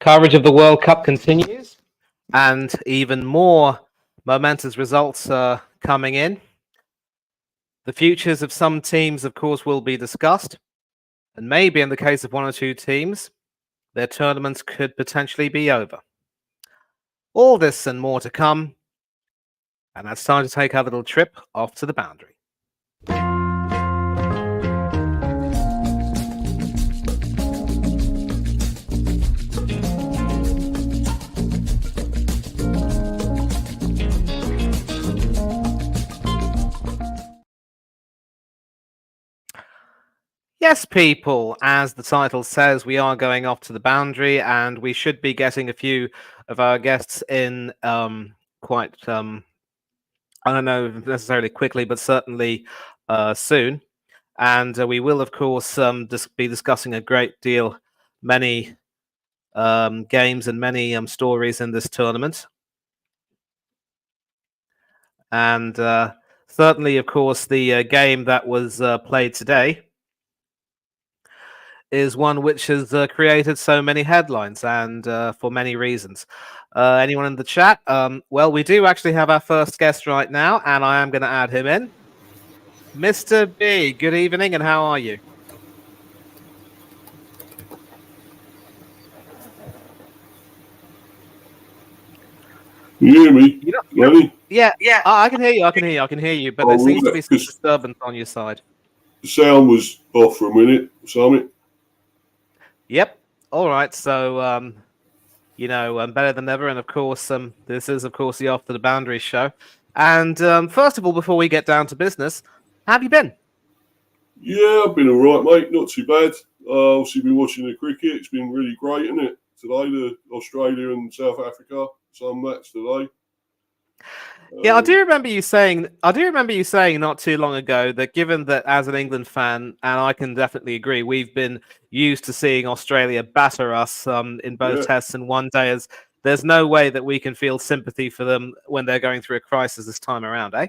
Coverage of the World Cup continues, and even more momentous results are coming in. The futures of some teams, of course, will be discussed, and maybe in the case of one or two teams, their tournaments could potentially be over. All this and more to come, and it's time to take our little trip off to the boundary. Yes, people, as the title says, we are going off to the boundary, and we should be getting a few of our guests in quite, I don't know necessarily quickly, but certainly soon. And we will, of course, be discussing a great deal, many games and many stories in this tournament. And certainly, of course, the game that was played today is one which has created so many headlines, and for many reasons. Anyone in the chat? Well, we do actually have our first guest right now, and I am going to add him in. Mr. B, good evening, and how are you? Can you hear me? Yeah. I can hear you. I can hear you. But there seems to be some disturbance on your side. The sound was off for a minute, Summit. Yep. All right. So, better than ever. And of course, this is, of course, the Off to the Boundary show. And first of all, before we get down to business, how have you been? Yeah, I've been all right, mate. Not too bad. Obviously, been watching the cricket. It's been really great, isn't it? Today, the Australia and South Africa, some match today. Yeah, I do remember you saying not too long ago that given that as an England fan, and I can definitely agree, we've been used to seeing Australia batter us in both tests and one days. There's no way that we can feel sympathy for them when they're going through a crisis this time around, eh?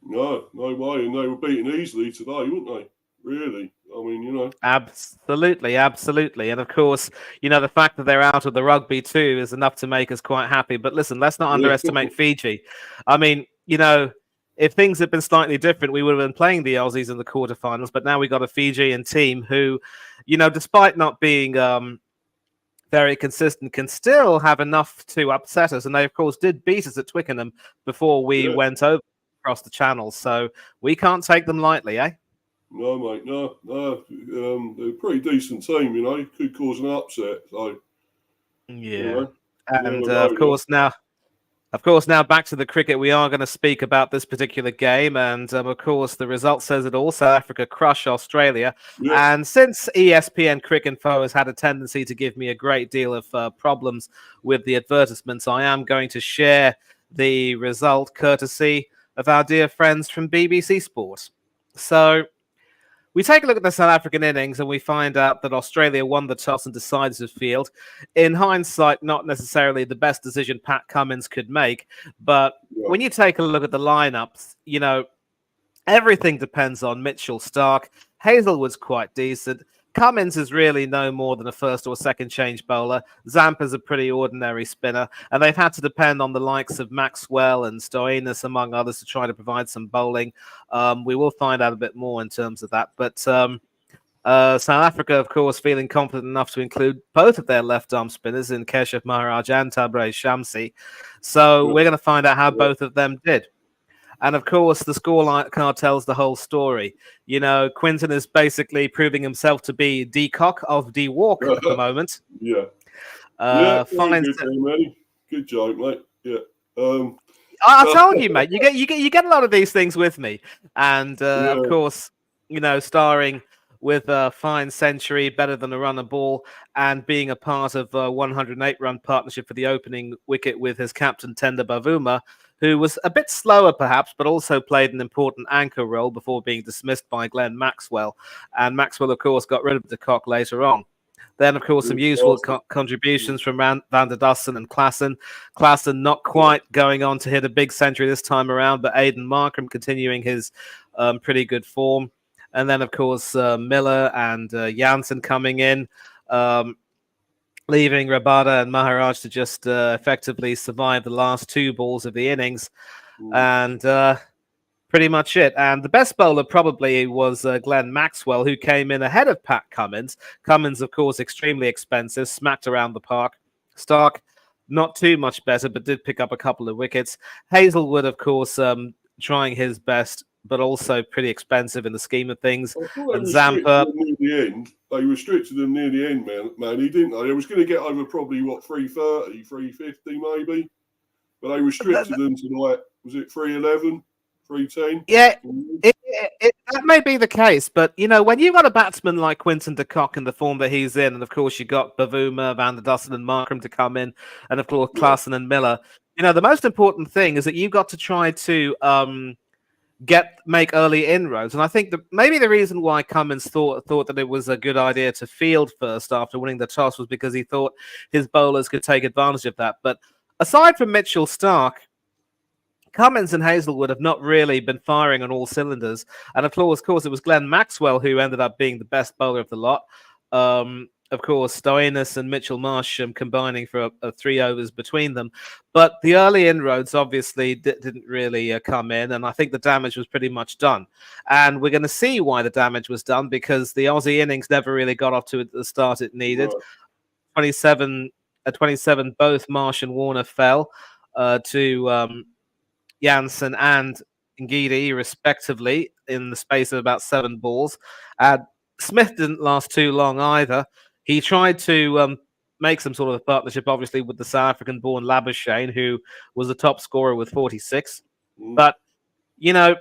No way. And they were beaten easily today, weren't they? Really? I mean, Absolutely. And of course, the fact that they're out of the rugby too is enough to make us quite happy. But listen, let's not underestimate Fiji. I mean, if things had been slightly different, we would have been playing the Aussies in the quarterfinals. But now we got a Fijian team who, despite not being very consistent, can still have enough to upset us. And they, of course, did beat us at Twickenham before we went over across the channel. So we can't take them lightly, eh? No, mate, no. They're a pretty decent team, could cause an upset. So, yeah. And of course, now back to the cricket. We are going to speak about this particular game, and of course, the result says it all. South Africa crush Australia, and since ESPN Cricinfo has had a tendency to give me a great deal of problems with the advertisements, I am going to share the result courtesy of our dear friends from BBC Sport. So, we take a look at the South African innings and we find out that Australia won the toss and decided to field. In hindsight, not necessarily the best decision Pat Cummins could make. But when you take a look at the lineups, everything depends on Mitchell Starc. Hazelwood's quite decent. Cummins is really no more than a first or second change bowler. Zampa's a pretty ordinary spinner. And they've had to depend on the likes of Maxwell and Stoinis, among others, to try to provide some bowling. We will find out a bit more in terms of that. But South Africa, of course, feeling confident enough to include both of their left-arm spinners in Keshav Maharaj and Tabraiz Shamsi. So we're going to find out how both of them did. And of course, the scoreline card tells the whole story. Quinton is basically proving himself to be D Cock of D Walk at the moment. Good joke, mate. Yeah. I told you, mate. You get a lot of these things with me, and of course, starring with a fine century, better than a runner ball, and being a part of a 108-run partnership for the opening wicket with his captain Tender Bavuma, who was a bit slower perhaps, but also played an important anchor role before being dismissed by Glenn Maxwell. And Maxwell, of course, got rid of de Kock later on. Then, of course, some useful contributions from Van der Dussen and Klaassen. Klaassen not quite going on to hit a big century this time around, but Aiden Markram continuing his pretty good form. And then, of course, Miller and Janssen coming in. leaving Rabada and Maharaj to just effectively survive the last 2 balls of the innings. And pretty much it. And the best bowler probably was Glenn Maxwell, who came in ahead of Pat Cummins. Cummins, of course, extremely expensive, smacked around the park. Stark, not too much better, but did pick up a couple of wickets. Hazelwood, of course, trying his best, but also pretty expensive in the scheme of things. I thought And Zampa, near the end. They restricted him near the end, Manny, didn't they? They was going to get over probably, 330, 350 maybe. But they restricted them to, was it 311, 310? Yeah, that may be the case. But, when you've got a batsman like Quinton de Kock in the form that he's in, and of course you've got Bavuma, Van der Dussen and Markram to come in, and of course Klaassen and Miller, the most important thing is that you've got to try to make early inroads. And I think that maybe the reason why Cummins thought that it was a good idea to field first after winning the toss was because he thought his bowlers could take advantage of that. But aside from Mitchell Stark, Cummins and Hazelwood have not really been firing on all cylinders. And of course, it was Glenn Maxwell who ended up being the best bowler of the lot. Of course, Stoinis and Mitchell Marsh combining for 3 overs between them. But the early inroads obviously didn't really come in, and I think the damage was pretty much done. And we're going to see why the damage was done, because the Aussie innings never really got off to the start it needed. Right. 27, both Marsh and Warner fell to Jansen and Ngidi, respectively, in the space of about 7 balls. Smith didn't last too long either. He tried to make some sort of a partnership, obviously, with the South African-born Labuschagne, who was the top scorer with 46. But, at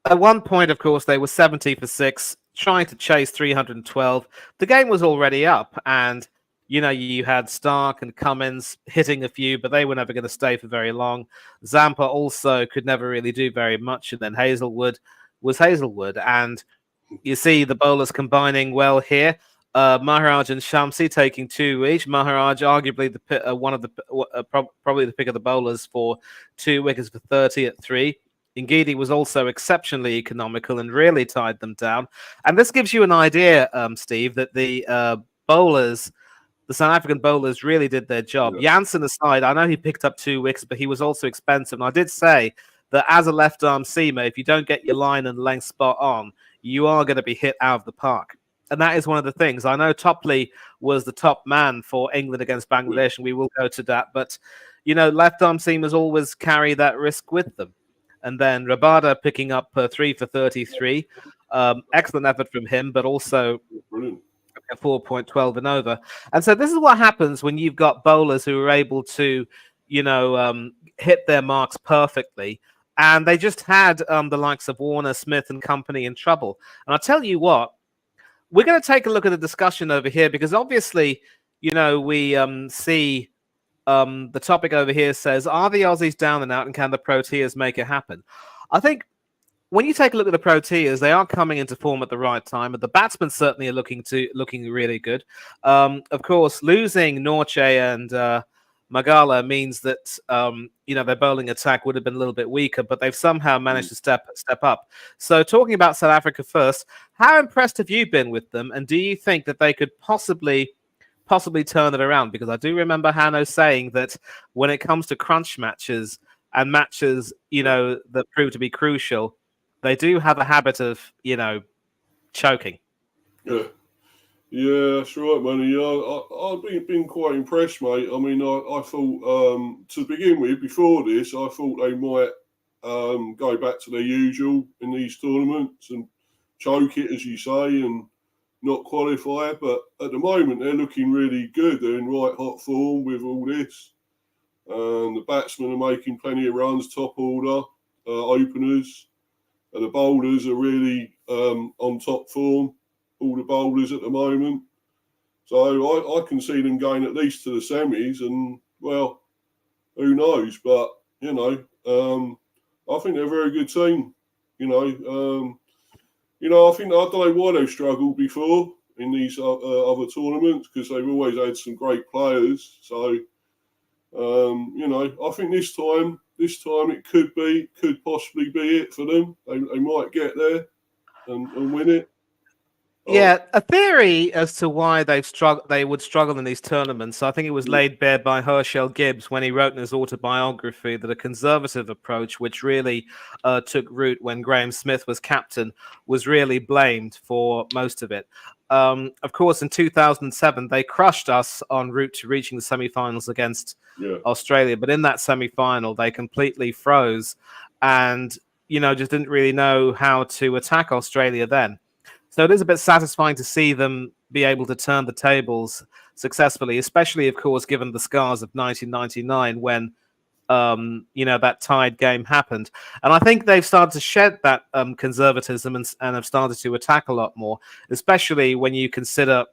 one point, of course, they were 70 for 6, trying to chase 312. The game was already up, and, you had Stark and Cummins hitting a few, but they were never going to stay for very long. Zampa also could never really do very much, and then Hazelwood was Hazelwood. And you see the bowlers combining well here. Maharaj and Shamsi taking 2 each. Maharaj, arguably probably the pick of the bowlers for 2 wickets for 30 at 3. Ngidi was also exceptionally economical and really tied them down. And this gives you an idea, Steve, that the South African bowlers really did their job. Yeah. Jansen aside, I know he picked up 2 wickets, but he was also expensive. And I did say that as a left-arm seamer, if you don't get your line and length spot on, you are going to be hit out of the park. And that is one of the things. I know Topley was the top man for England against Bangladesh, and we will go to that. But, left-arm seamers always carry that risk with them. And then Rabada picking up 3 for 33. Excellent effort from him, but also 4.12 and over. And so this is what happens when you've got bowlers who are able to, hit their marks perfectly. And they just had the likes of Warner, Smith and company in trouble. And I'll tell you what, we're going to take a look at the discussion over here, because obviously, we see the topic over here says, are the Aussies down and out, and can the Proteas make it happen? I think when you take a look at the Proteas, they are coming into form at the right time, and the batsmen certainly are looking really good. Of course, losing Norche and Magala means that their bowling attack would have been a little bit weaker, but they've somehow managed to step up. So talking about South Africa first, how impressed have you been with them, and do you think that they could possibly turn it around? Because I do remember Hanno saying that when it comes to crunch matches and matches that prove to be crucial, they do have a habit of choking. Yeah, that's right, man. Yeah, I've been quite impressed, mate. I mean, I thought, to begin with, before this, I thought they might go back to their usual in these tournaments and choke it, as you say, and not qualify. But at the moment, they're looking really good. They're in right hot form with all this. The batsmen are making plenty of runs, top order, openers. And the bowlers are really on top form. All the bowlers at the moment. So I can see them going at least to the semis, and well, who knows? But I think they're a very good team. I think I don't know why they've struggled before in these other tournaments, because they've always had some great players. So I think this time it could possibly be it for them. They might get there and win it. Yeah, a theory as to why they would struggle in these tournaments. I think it was laid bare by Herschel Gibbs when he wrote in his autobiography that a conservative approach, which really took root when Graham Smith was captain, was really blamed for most of it. Of course, in 2007, they crushed us en route to reaching the semi-finals against Australia. But in that semi-final, they completely froze and, just didn't really know how to attack Australia then. So it is a bit satisfying to see them be able to turn the tables successfully, especially, of course, given the scars of 1999 when, that tied game happened. And I think they've started to shed that conservatism and have started to attack a lot more, especially when you consider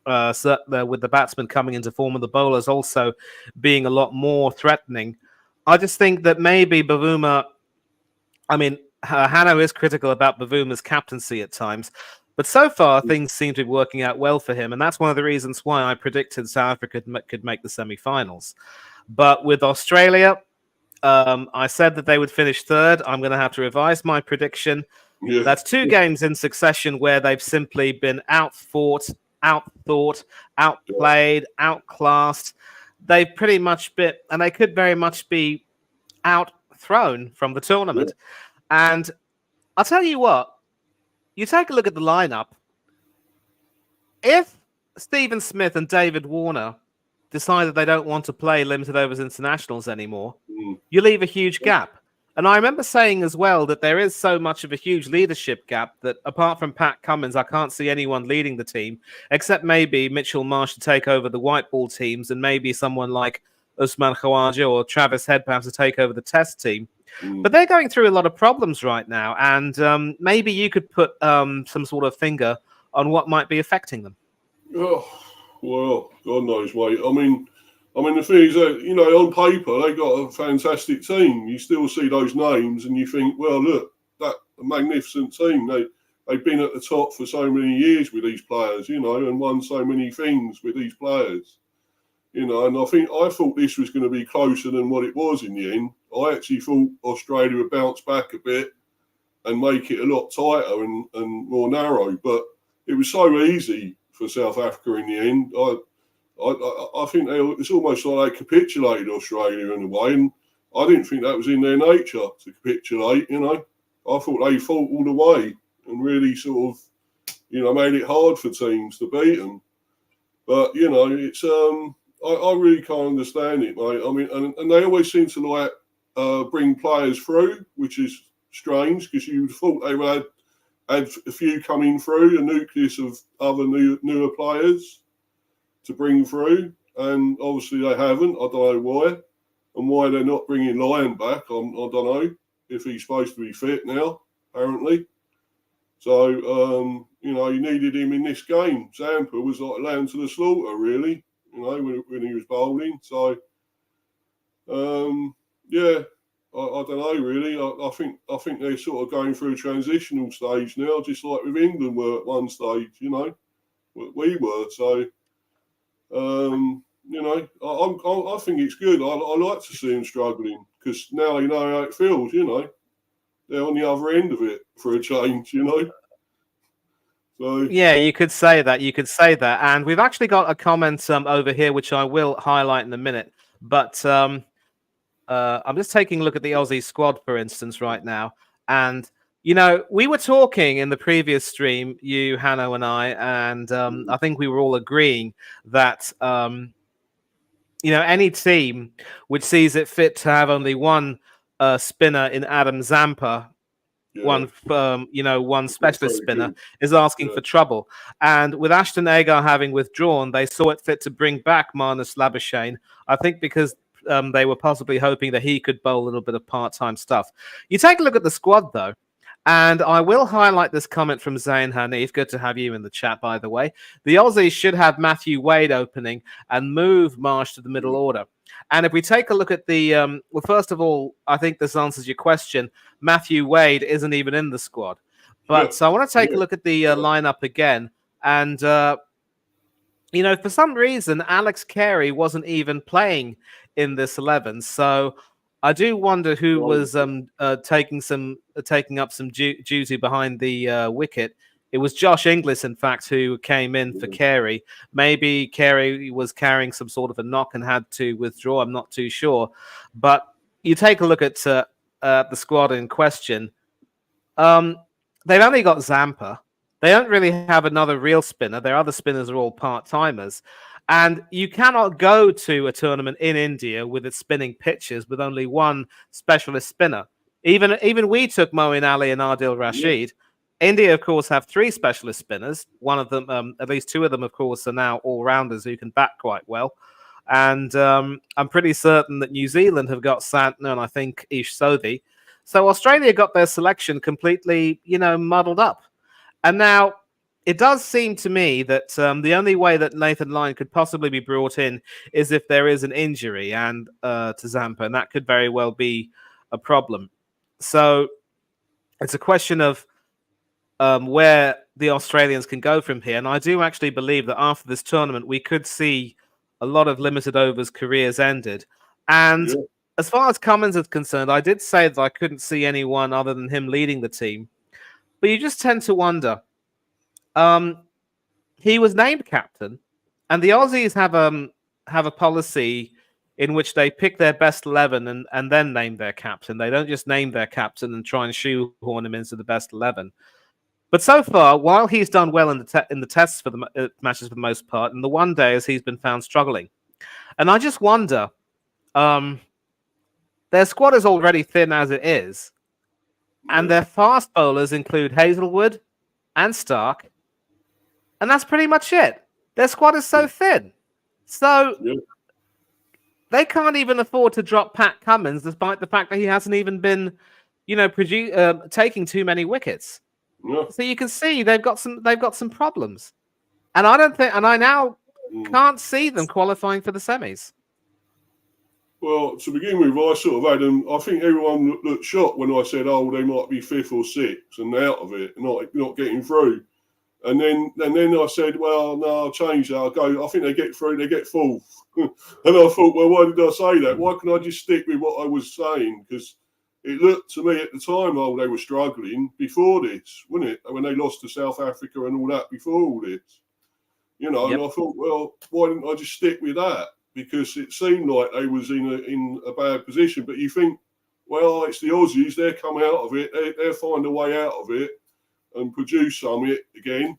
with the batsmen coming into form and the bowlers also being a lot more threatening. I just think that maybe Bavuma, Hanno is critical about Bavuma's captaincy at times. But so far, things seem to be working out well for him. And that's one of the reasons why I predicted South Africa could make the semi-finals. But with Australia, I said that they would finish third. I'm going to have to revise my prediction. Yeah. That's 2 games in succession where they've simply been outfought, outthought, outplayed, outclassed. They've pretty much been, and they could very much be outthrown from the tournament. Yeah. And I'll tell you what, you take a look at the lineup. If Stephen Smith and David Warner decide that they don't want to play limited overs internationals anymore, you leave a huge gap. And I remember saying as well that there is so much of a huge leadership gap that apart from Pat Cummins, I can't see anyone leading the team, except maybe Mitchell Marsh to take over the white ball teams and maybe someone like Usman Khawaja or Travis Head perhaps to take over the test team. But they're going through a lot of problems right now, and maybe you could put some sort of finger on what might be affecting them. Oh, well, God knows, mate. I mean, the thing is that, on paper, they got a fantastic team. You still see those names and you think, well, look, that a magnificent team. They've been at the top for so many years with these players, and won so many things with these players. And I thought this was going to be closer than what it was in the end. I actually thought Australia would bounce back a bit and make it a lot tighter and more narrow. But it was so easy for South Africa in the end. I think it's almost like they capitulated Australia in a way. And I didn't think that was in their nature to capitulate, I thought they fought all the way and really sort of, made it hard for teams to beat them. But, it's... I really can't understand it, mate. I mean, and they always seem to bring players through, which is strange because you thought they would had a few coming through, a nucleus of other newer players to bring through, and obviously they haven't. I don't know why, and why they're not bringing Lyon back. I don't know if he's supposed to be fit now, apparently. So you needed him in this game. Zampa was like lamb to the slaughter, really. When he was bowling. So, I don't know, really. I think they're sort of going through a transitional stage now, just like with England were at one stage, we were. So, I think it's good. I like to see them struggling because now you know how it feels, They're on the other end of it for a change, So, yeah, you could say that. And we've actually got a comment over here, which I will highlight in a minute. But I'm just taking a look at the Aussie squad, for instance, right now. And, we were talking in the previous stream, you, Hanno, and I, and I think we were all agreeing that, any team which sees it fit to have only one spinner in Adam Zampa, one specialist spinner, is asking for trouble. And with Ashton Agar having withdrawn, they saw it fit to bring back Marnus Labuschagne, I think because they were possibly hoping that he could bowl a little bit of part-time stuff. You take a look at the squad, though, and I will highlight this comment from Zain Hanif. Good to have you in the chat, by the way. The Aussies should have Matthew Wade opening and move Marsh to the middle order. And if we take a look at the, first of all, I think this answers your question. Matthew Wade isn't even in the squad. But so I want to take a look at the lineup again. And, for some reason, Alex Carey wasn't even playing in this 11. So I do wonder who was taking up some duty behind the wicket It was Josh Inglis, in fact, who came in for Carey. Maybe Carey was carrying some sort of a knock and had to withdraw. I'm not too sure. But you take a look at the squad in question. They've only got Zampa. They don't really have another real spinner. Their other spinners are all part-timers. And you cannot go to a tournament in India with its spinning pitches with only one specialist spinner. Even we took Moeen Ali and Adil Rashid. Yeah. India, of course, have 3 specialist spinners. One of them, at least 2 of them, of course, are now all-rounders who can bat quite well. And I'm pretty certain that New Zealand have got Santner and I think Ish Sodhi. So Australia got their selection completely, muddled up. And now it does seem to me that the only way that Nathan Lyon could possibly be brought in is if there is an injury and to Zampa, and that could very well be a problem. So it's a question of where the Australians can go from here. And I do actually believe that after this tournament, we could see a lot of limited overs careers ended. And as far as Cummins is concerned, I did say that I couldn't see anyone other than him leading the team. But you just tend to wonder. He was named captain, and the Aussies have a policy in which they pick their best 11 and then name their captain. They don't just name their captain and try and shoehorn him into the best 11. But so far, while he's done well in the tests for the matches for the most part, in the one days he's been found struggling. And I just wonder, their squad is already thin as it is, and their fast bowlers include Hazelwood and Stark, and that's pretty much it. Their squad is so thin. So they can't even afford to drop Pat Cummins, despite the fact that he hasn't even been, taking too many wickets. Yeah. So you can see they've got some problems, and I now can't see them qualifying for the semis. Well, to begin with, I sort of had them. I think everyone looked shocked when I said, "Oh, they might be 5th or 6th and out of it, not getting through." And then I said, "Well, no, I'll change that. I'll go. I think they get through. They get 4th." And I thought, well, why did I say that? Why couldn't I just stick with what I was saying? Because it looked to me at the time, they were struggling before this, wasn't it? When they lost to South Africa and all that before all this, And I thought, well, why didn't I just stick with that? Because it seemed like they was in a bad position. But you think, well, it's the Aussies. They'll come out of it. They'll find a way out of it and produce something again.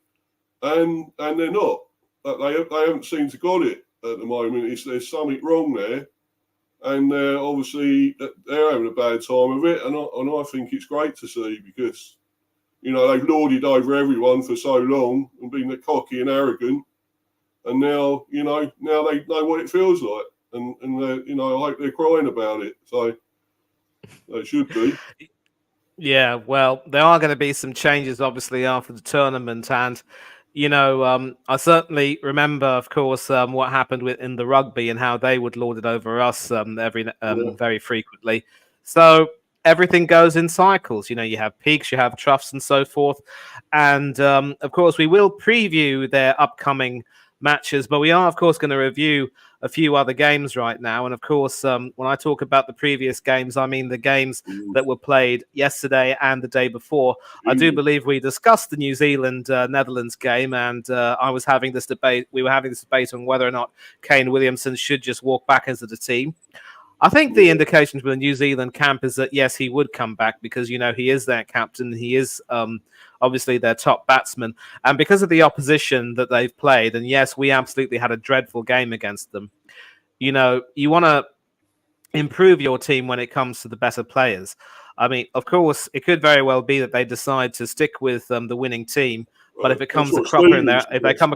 And they're not. They haven't seemed to got it at the moment. There's something wrong there. And obviously they're having a bad time of it. And I think it's great to see because, they've lorded over everyone for so long and been cocky and arrogant. And now, now they know what it feels like. And I hope they're crying about it. So they should be. Yeah, well, there are going to be some changes, obviously, after the tournament. And, I certainly remember, of course, what happened in the rugby and how they would lord it over us very frequently. So everything goes in cycles. You have peaks, you have troughs and so forth. And, of course, we will preview their upcoming matches, but we are, of course, going to review a few other games right now. And of course, when I talk about the previous games, I mean the games that were played yesterday and the day before. I do believe we discussed the New Zealand Netherlands game, and I was having this debate. We were having this debate on whether or not Kane Williamson should just walk back into the team. I think the indication from the New Zealand camp is that yes, he would come back because he is their captain. He is obviously their top batsman, and because of the opposition that they've played, and yes, we absolutely had a dreadful game against them. You want to improve your team when it comes to the better players. I mean, of course, it could very well be that they decide to stick with the winning team, but if it comes a cropper in there, if they come.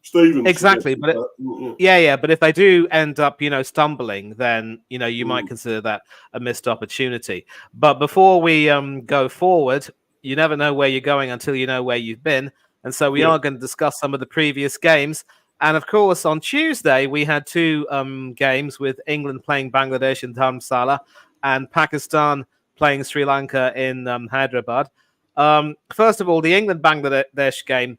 Stevens exactly, but but if they do end up, stumbling, then you might consider that a missed opportunity. But before we go forward, you never know where you're going until you know where you've been, and so we are going to discuss some of the previous games. And of course, on Tuesday we had 2 games with England playing Bangladesh in Dharamsala and Pakistan playing Sri Lanka in Hyderabad. First of all, the England-Bangladesh game,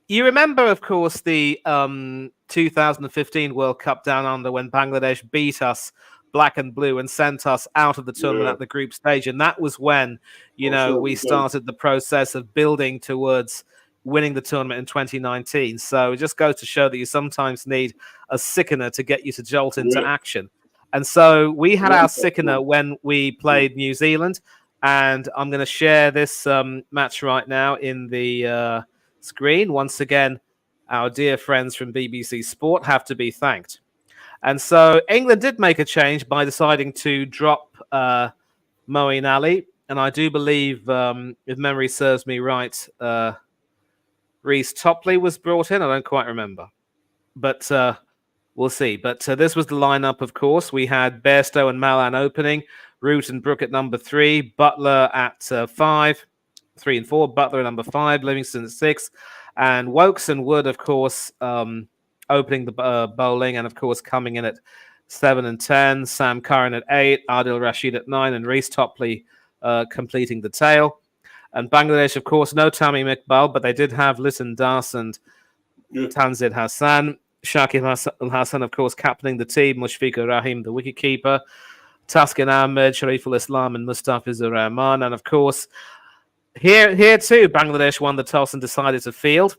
you remember, of course, the 2015 World Cup down under when Bangladesh beat us black and blue and sent us out of the tournament at the group stage. And that was when, we started the process of building towards winning the tournament in 2019. So it just goes to show that you sometimes need a sickener to get you to jolt into action. And so we had our sickener when we played New Zealand. And I'm going to share this match right now in the screen. Once again, our dear friends from BBC Sport have to be thanked. And so England did make a change by deciding to drop Moeen Ali. And I do believe, if memory serves me right, Reece Topley was brought in. I don't quite remember. But we'll see. But this was the lineup, of course. We had Bairstow and Malan opening, Root and Brook at number 3, Butler at 5, 3 and 4, Butler at number 5, Livingston at 6, and Wokes and Wood, of course, opening the bowling, and of course coming in at 7 and 10, Sam Curran at 8, Adil Rashid at 9, and Reece Topley completing the tail. And Bangladesh, of course, no Tamim Iqbal, but they did have Lisan Das and Tanzid Hassan. Shakib Al-Hassan, of course, captaining the team. Mushfiqur Rahim, the wicketkeeper. Taskin Ahmed, Shariful Islam, and Mustafizur Rahman. And, of course, here too, Bangladesh won the toss and decided to field.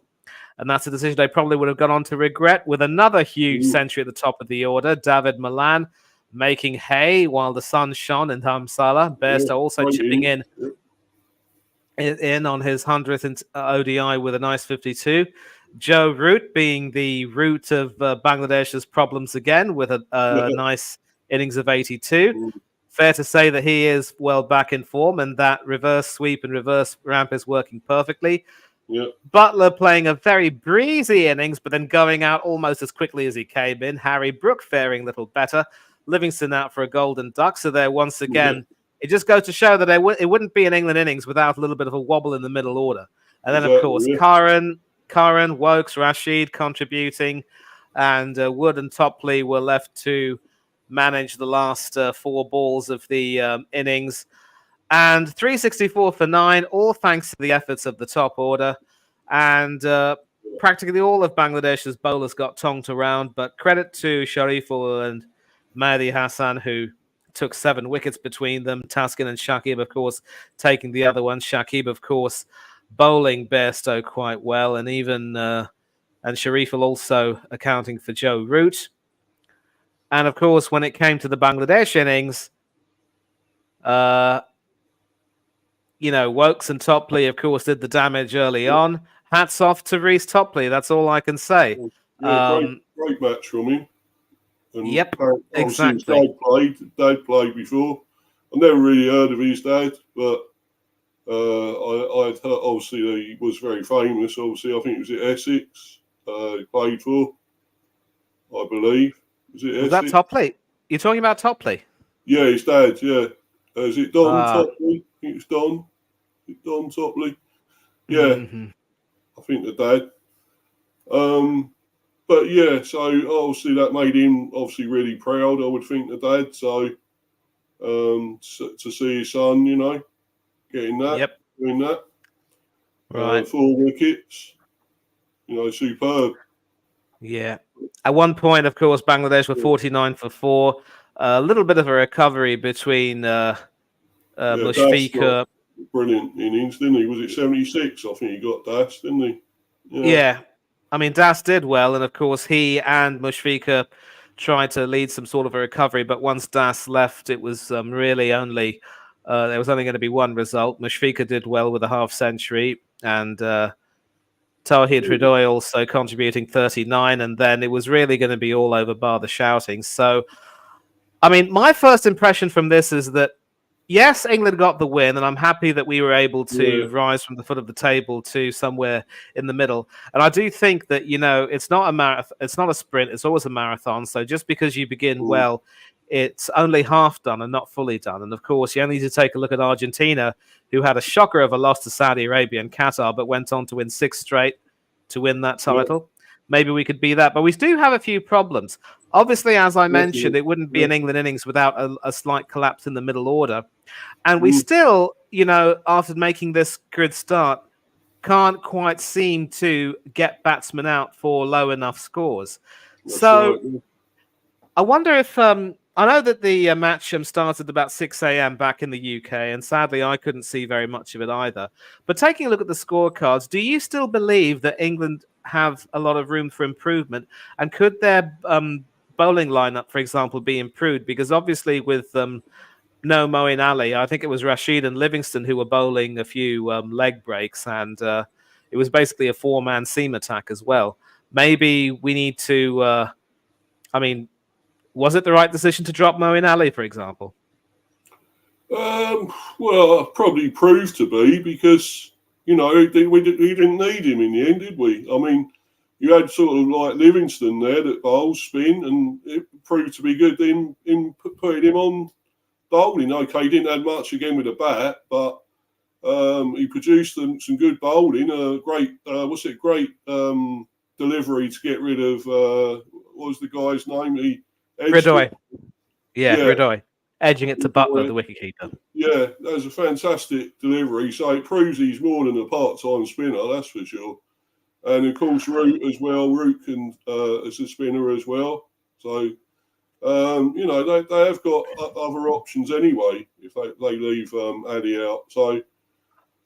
And that's a decision they probably would have gone on to regret, with another huge century at the top of the order. David Malan making hay while the sun shone in Dharamsala. Bairstow also chipping in on his 100th ODI with a nice 52. Joe Root being the root of Bangladesh's problems again with a nice innings of 82. Fair to say that he is well back in form, and that reverse sweep and reverse ramp is working perfectly. Butler playing a very breezy innings, but then going out almost as quickly as he came in. Harry Brook faring a little better. Livingston out for a golden duck. So there, once again, it just goes to show that it wouldn't be an England innings without a little bit of a wobble in the middle order. And then, of course, Curran, Wokes, Rashid contributing, and Wood and Topley were left to manage the last 4 balls of the innings. And 364 for 9, all thanks to the efforts of the top order. And practically all of Bangladesh's bowlers got tonged around, but credit to Shariful and Mahdi Hassan, who took 7 wickets between them. Taskin and Shakib, of course, taking the other one. Shakib, of course, bowling Bairstow quite well, and even and Shariful also accounting for Joe Root. And of course, when it came to the Bangladesh innings, Wokes and Topley, of course, did the damage early on. Hats off to Reece Topley. That's all I can say. Great match from him. And exactly. Dad played before. I never really heard of his dad, but I'd heard, obviously, he was very famous. Obviously, I think it was at Essex. He played for, I believe. Was that Topley? You're talking about Topley? Yeah, his dad. Yeah, is it Don Topley? I think it's Don. Is it Don Topley? Yeah, I think the dad. But yeah, so obviously that made him obviously really proud. I would think the dad. So to see his son, getting that, doing that, right, 4 wickets, superb. Yeah. At one point, of course, Bangladesh were 49 for 4. A little bit of a recovery between Mushfiqur. Brilliant innings, didn't he? Was it 76? I think he got Das, didn't he? Yeah. I mean, Das did well, and of course, he and Mushfiqur tried to lead some sort of a recovery, but once Das left, it was really only there was only going to be one result. Mushfiqur did well with a half century, and Tawhid Hridoy also contributing 39, and then it was really going to be all over bar the shouting. So, I mean, my first impression from this is that, yes, England got the win, and I'm happy that we were able to rise from the foot of the table to somewhere in the middle. And I do think that, it's not a marathon, it's not a sprint, it's always a marathon. So just because you begin well, it's only half done and not fully done. And of course, you only need to take a look at Argentina, who had a shocker of a loss to Saudi Arabia and Qatar, but went on to win 6 straight to win that title. Maybe we could be that, but we do have a few problems. Obviously, as I mentioned, it wouldn't be an England innings without a slight collapse in the middle order. And we still, after making this good start, can't quite seem to get batsmen out for low enough scores. I wonder if I know that the match started about 6 a.m. back in the UK, and sadly, I couldn't see very much of it either. But taking a look at the scorecards, do you still believe that England have a lot of room for improvement? And could their bowling lineup, for example, be improved? Because obviously, with no Moeen Ali, I think it was Rashid and Livingston who were bowling a few leg breaks, and it was basically a four-man seam attack as well. Maybe we need to. Was it the right decision to drop Moeen Ali, for example? Well, probably proved to be because, we didn't need him in the end, did we? I mean, you had sort of like Livingston there that bowls spin, and it proved to be good in putting him on bowling. Okay, he didn't have much again with a bat, but he produced some good bowling. Great delivery to get rid of, what was the guy's name? Ridoy. Yeah, Ridoy. Edging it to Butler, the wicketkeeper. Yeah, that was a fantastic delivery. So it proves he's more than a part-time spinner, that's for sure. And of course, Root as well. Root can as a spinner as well. So they have got other options anyway if they leave Addy out. So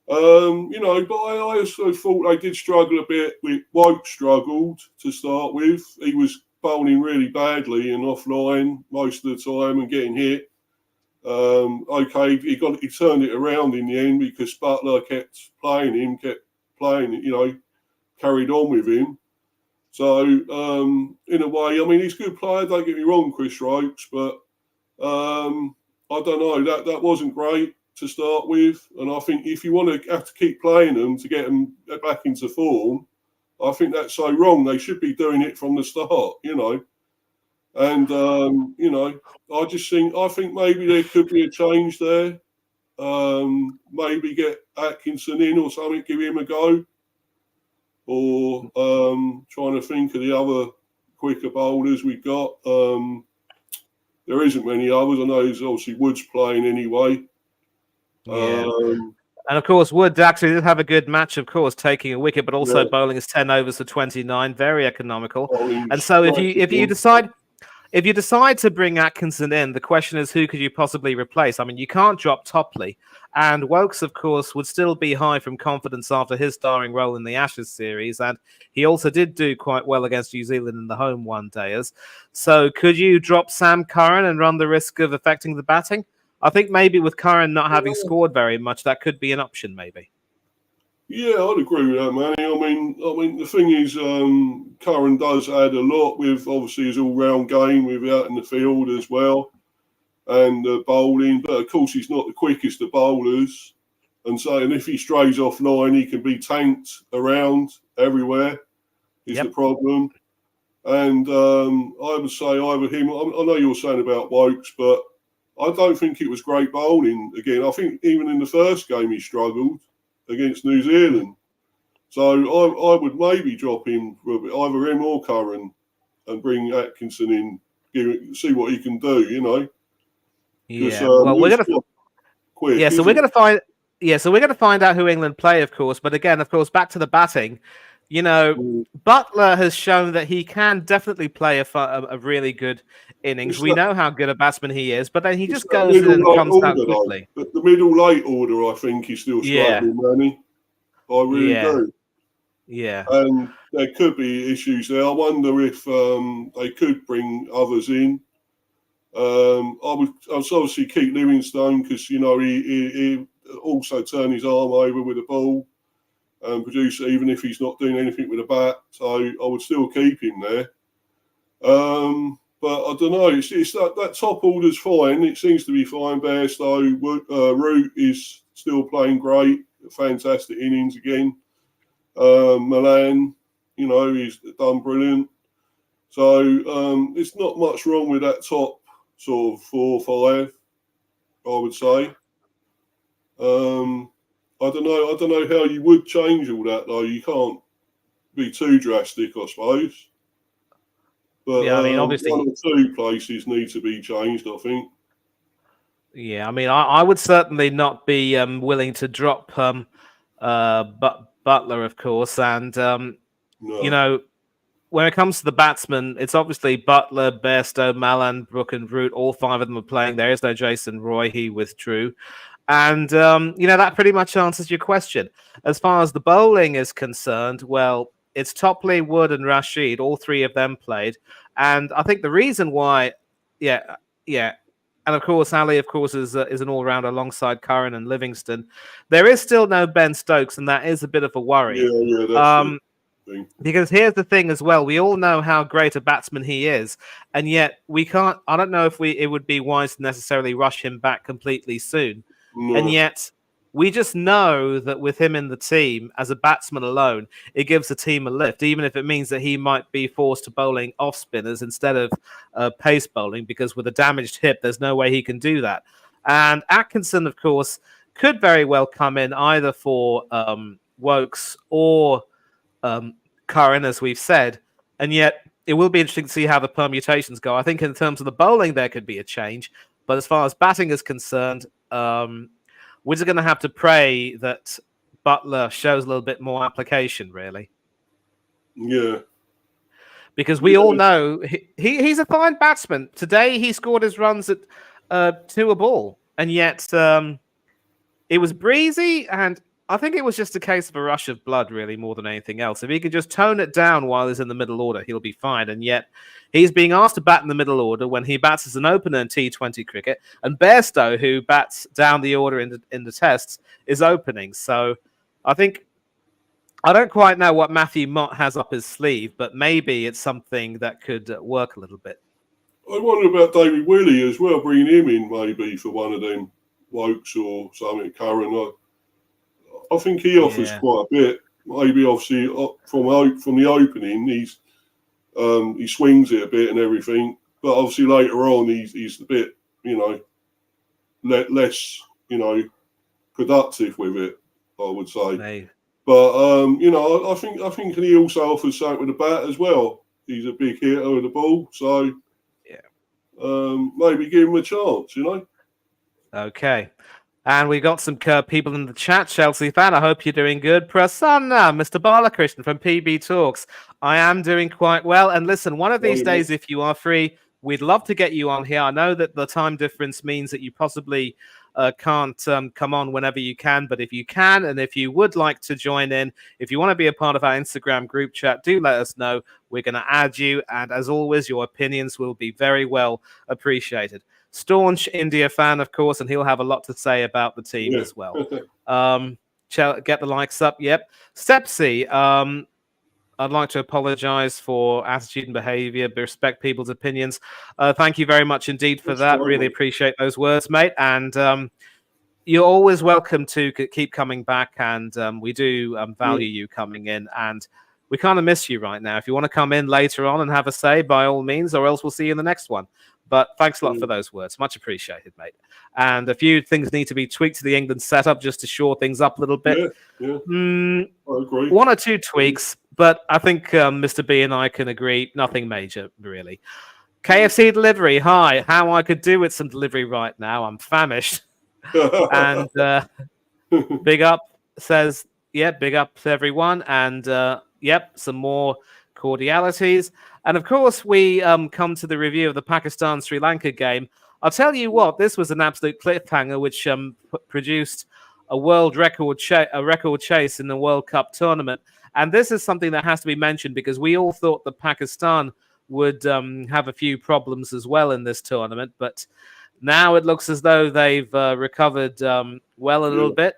but I also thought they did struggle a bit. Woke struggled to start with. He was bowling really badly and offline most of the time and getting hit. He turned it around in the end because Butler kept playing, carried on with him. So in a way, I mean, he's a good player. Don't get me wrong, Chris Rokes, but I don't know. That wasn't great to start with, and I think if you want to have to keep playing them to get them back into form, I think that's so wrong. They should be doing it from the start, And I think maybe there could be a change there. Maybe get Atkinson in or something, give him a go. Or trying to think of the other quicker bowlers we've got. There isn't many others. I know there's obviously Wood's playing anyway. Yeah. And of course, Wood actually did have a good match, of course, taking a wicket, but also bowling his 10 overs for 29, very economical. And so if you decide to bring Atkinson in, the question is who could you possibly replace? I mean, you can't drop Topley. And Wokes, of course, would still be high from confidence after his starring role in the Ashes series. And he also did do quite well against New Zealand in the home one-dayers. So could you drop Sam Curran and run the risk of affecting the batting? I think maybe with Curran not having scored very much, that could be an option, maybe. Yeah, I'd agree with that, Manny. I mean, the thing is, Curran does add a lot with obviously his all-round game, with out in the field as well, and bowling. But of course, he's not the quickest of bowlers, and if he strays offline, he can be tanked around everywhere. Is the problem. And I would say either him. I know you're saying about Wokes, but I don't think it was great bowling again. I think even in the first game he struggled against New Zealand. So I would maybe drop him for a bit, either him or Curran, and bring Atkinson in, see what he can do, Yeah. Well, we're gonna. Quick, yeah, so we're gonna find. Yeah, so we're gonna find out who England play, of course. But again, of course, back to the batting. Butler has shown that he can definitely play a really good innings. We know how good a batsman he is, but then he just goes in and comes out quickly. The middle late order, I think, he's still struggling, Manny. I really do. Yeah. And there could be issues there. I wonder if they could bring others in. I would obviously keep Livingstone because, he also turn his arm over with a ball and produce it, even if he's not doing anything with a bat. So I would still keep him there. But I don't know. It's that top order's fine. It seems to be fine. Bairstow, Root is still playing great. Fantastic innings again. Milan, he's done brilliant. So it's not much wrong with that top sort of 4 or 5, I would say. I don't know how you would change all that though. You can't be too drastic, I suppose. But yeah, I mean, obviously, 1 or 2 places need to be changed, I think. Yeah, I mean, I would certainly not be willing to drop Butler, of course, and no. when it comes to the batsmen, it's obviously Butler, Bairstow, Malan, Brook, and Root. All 5 of them are playing. There is no Jason Roy. He withdrew. And, that pretty much answers your question. As far as the bowling is concerned, well, it's Topley, Wood, and Rashid. All 3 of them played. And I think the reason why, yeah. And, of course, Ali, of course, is an all-rounder alongside Curran and Livingston. There is still no Ben Stokes, and that is a bit of a worry. Yeah, that's the thing. Because here's the thing as well. We all know how great a batsman he is, and yet we can't. I don't know if it would be wise to necessarily rush him back completely soon. No. And yet we just know that with him in the team as a batsman alone, it gives the team a lift, even if it means that he might be forced to bowling off spinners instead of pace bowling, because with a damaged hip, there's no way he can do that. And Atkinson, of course, could very well come in either for Wokes or Curran, as we've said. And yet it will be interesting to see how the permutations go. I think in terms of the bowling, there could be a change. But as far as batting is concerned, we're just going to have to pray that Butler shows a little bit more application, really. Yeah. Because we all know he's a fine batsman. Today he scored his runs at 2 a ball. And yet it was breezy, and I think it was just a case of a rush of blood, really, more than anything else. If he could just tone it down while he's in the middle order, he'll be fine. And yet he's being asked to bat in the middle order when he bats as an opener in T20 cricket. And Bairstow, who bats down the order in the tests, is opening. So I don't quite know what Matthew Mott has up his sleeve, but maybe it's something that could work a little bit. I wonder about David Willey as well, bringing him in maybe for one of them Wokes or something, Curran. I think he offers quite a bit. Maybe obviously from the opening, he swings it a bit and everything. But obviously later on, he's a bit, less, productive with it, I would say. Maybe. But I think he also offers something with the bat as well. He's a big hitter with the ball, so maybe give him a chance. Okay. And we got some people in the chat. Chelsea fan, I hope you're doing good. Prasanna, Mr. Balakrishnan from PB Talks. I am doing quite well. And listen, one of these days, if you are free, we'd love to get you on here. I know that the time difference means that you possibly can't come on whenever you can. But if you can, and if you would like to join in, if you want to be a part of our Instagram group chat, do let us know. We're going to add you. And as always, your opinions will be very well appreciated. Staunch India fan, of course, and he'll have a lot to say about the team as well. Get the likes up. Yep. Stepsy, I'd like to apologize for attitude and behavior, respect people's opinions. Thank you very much indeed for that. Really appreciate those words, mate. And you're always welcome to keep coming back, and we do value you coming in. And we kind of miss you right now. If you want to come in later on and have a say, by all means, or else we'll see you in the next one. But thanks a lot for those words. Much appreciated, mate. And a few things need to be tweaked to the England setup just to shore things up a little bit. I agree. 1 or 2 tweaks, but I think Mr. B and I can agree. Nothing major, really. KFC delivery. Hi. How I could do with some delivery right now. I'm famished. And Big Up says, big up to everyone. And some more cordialities. And of course, we come to the review of the Pakistan-Sri Lanka game. I'll tell you what, this was an absolute cliffhanger, which produced a world record chase in the World Cup tournament. And this is something that has to be mentioned because we all thought that Pakistan would have a few problems as well in this tournament. But now it looks as though they've recovered well a little bit.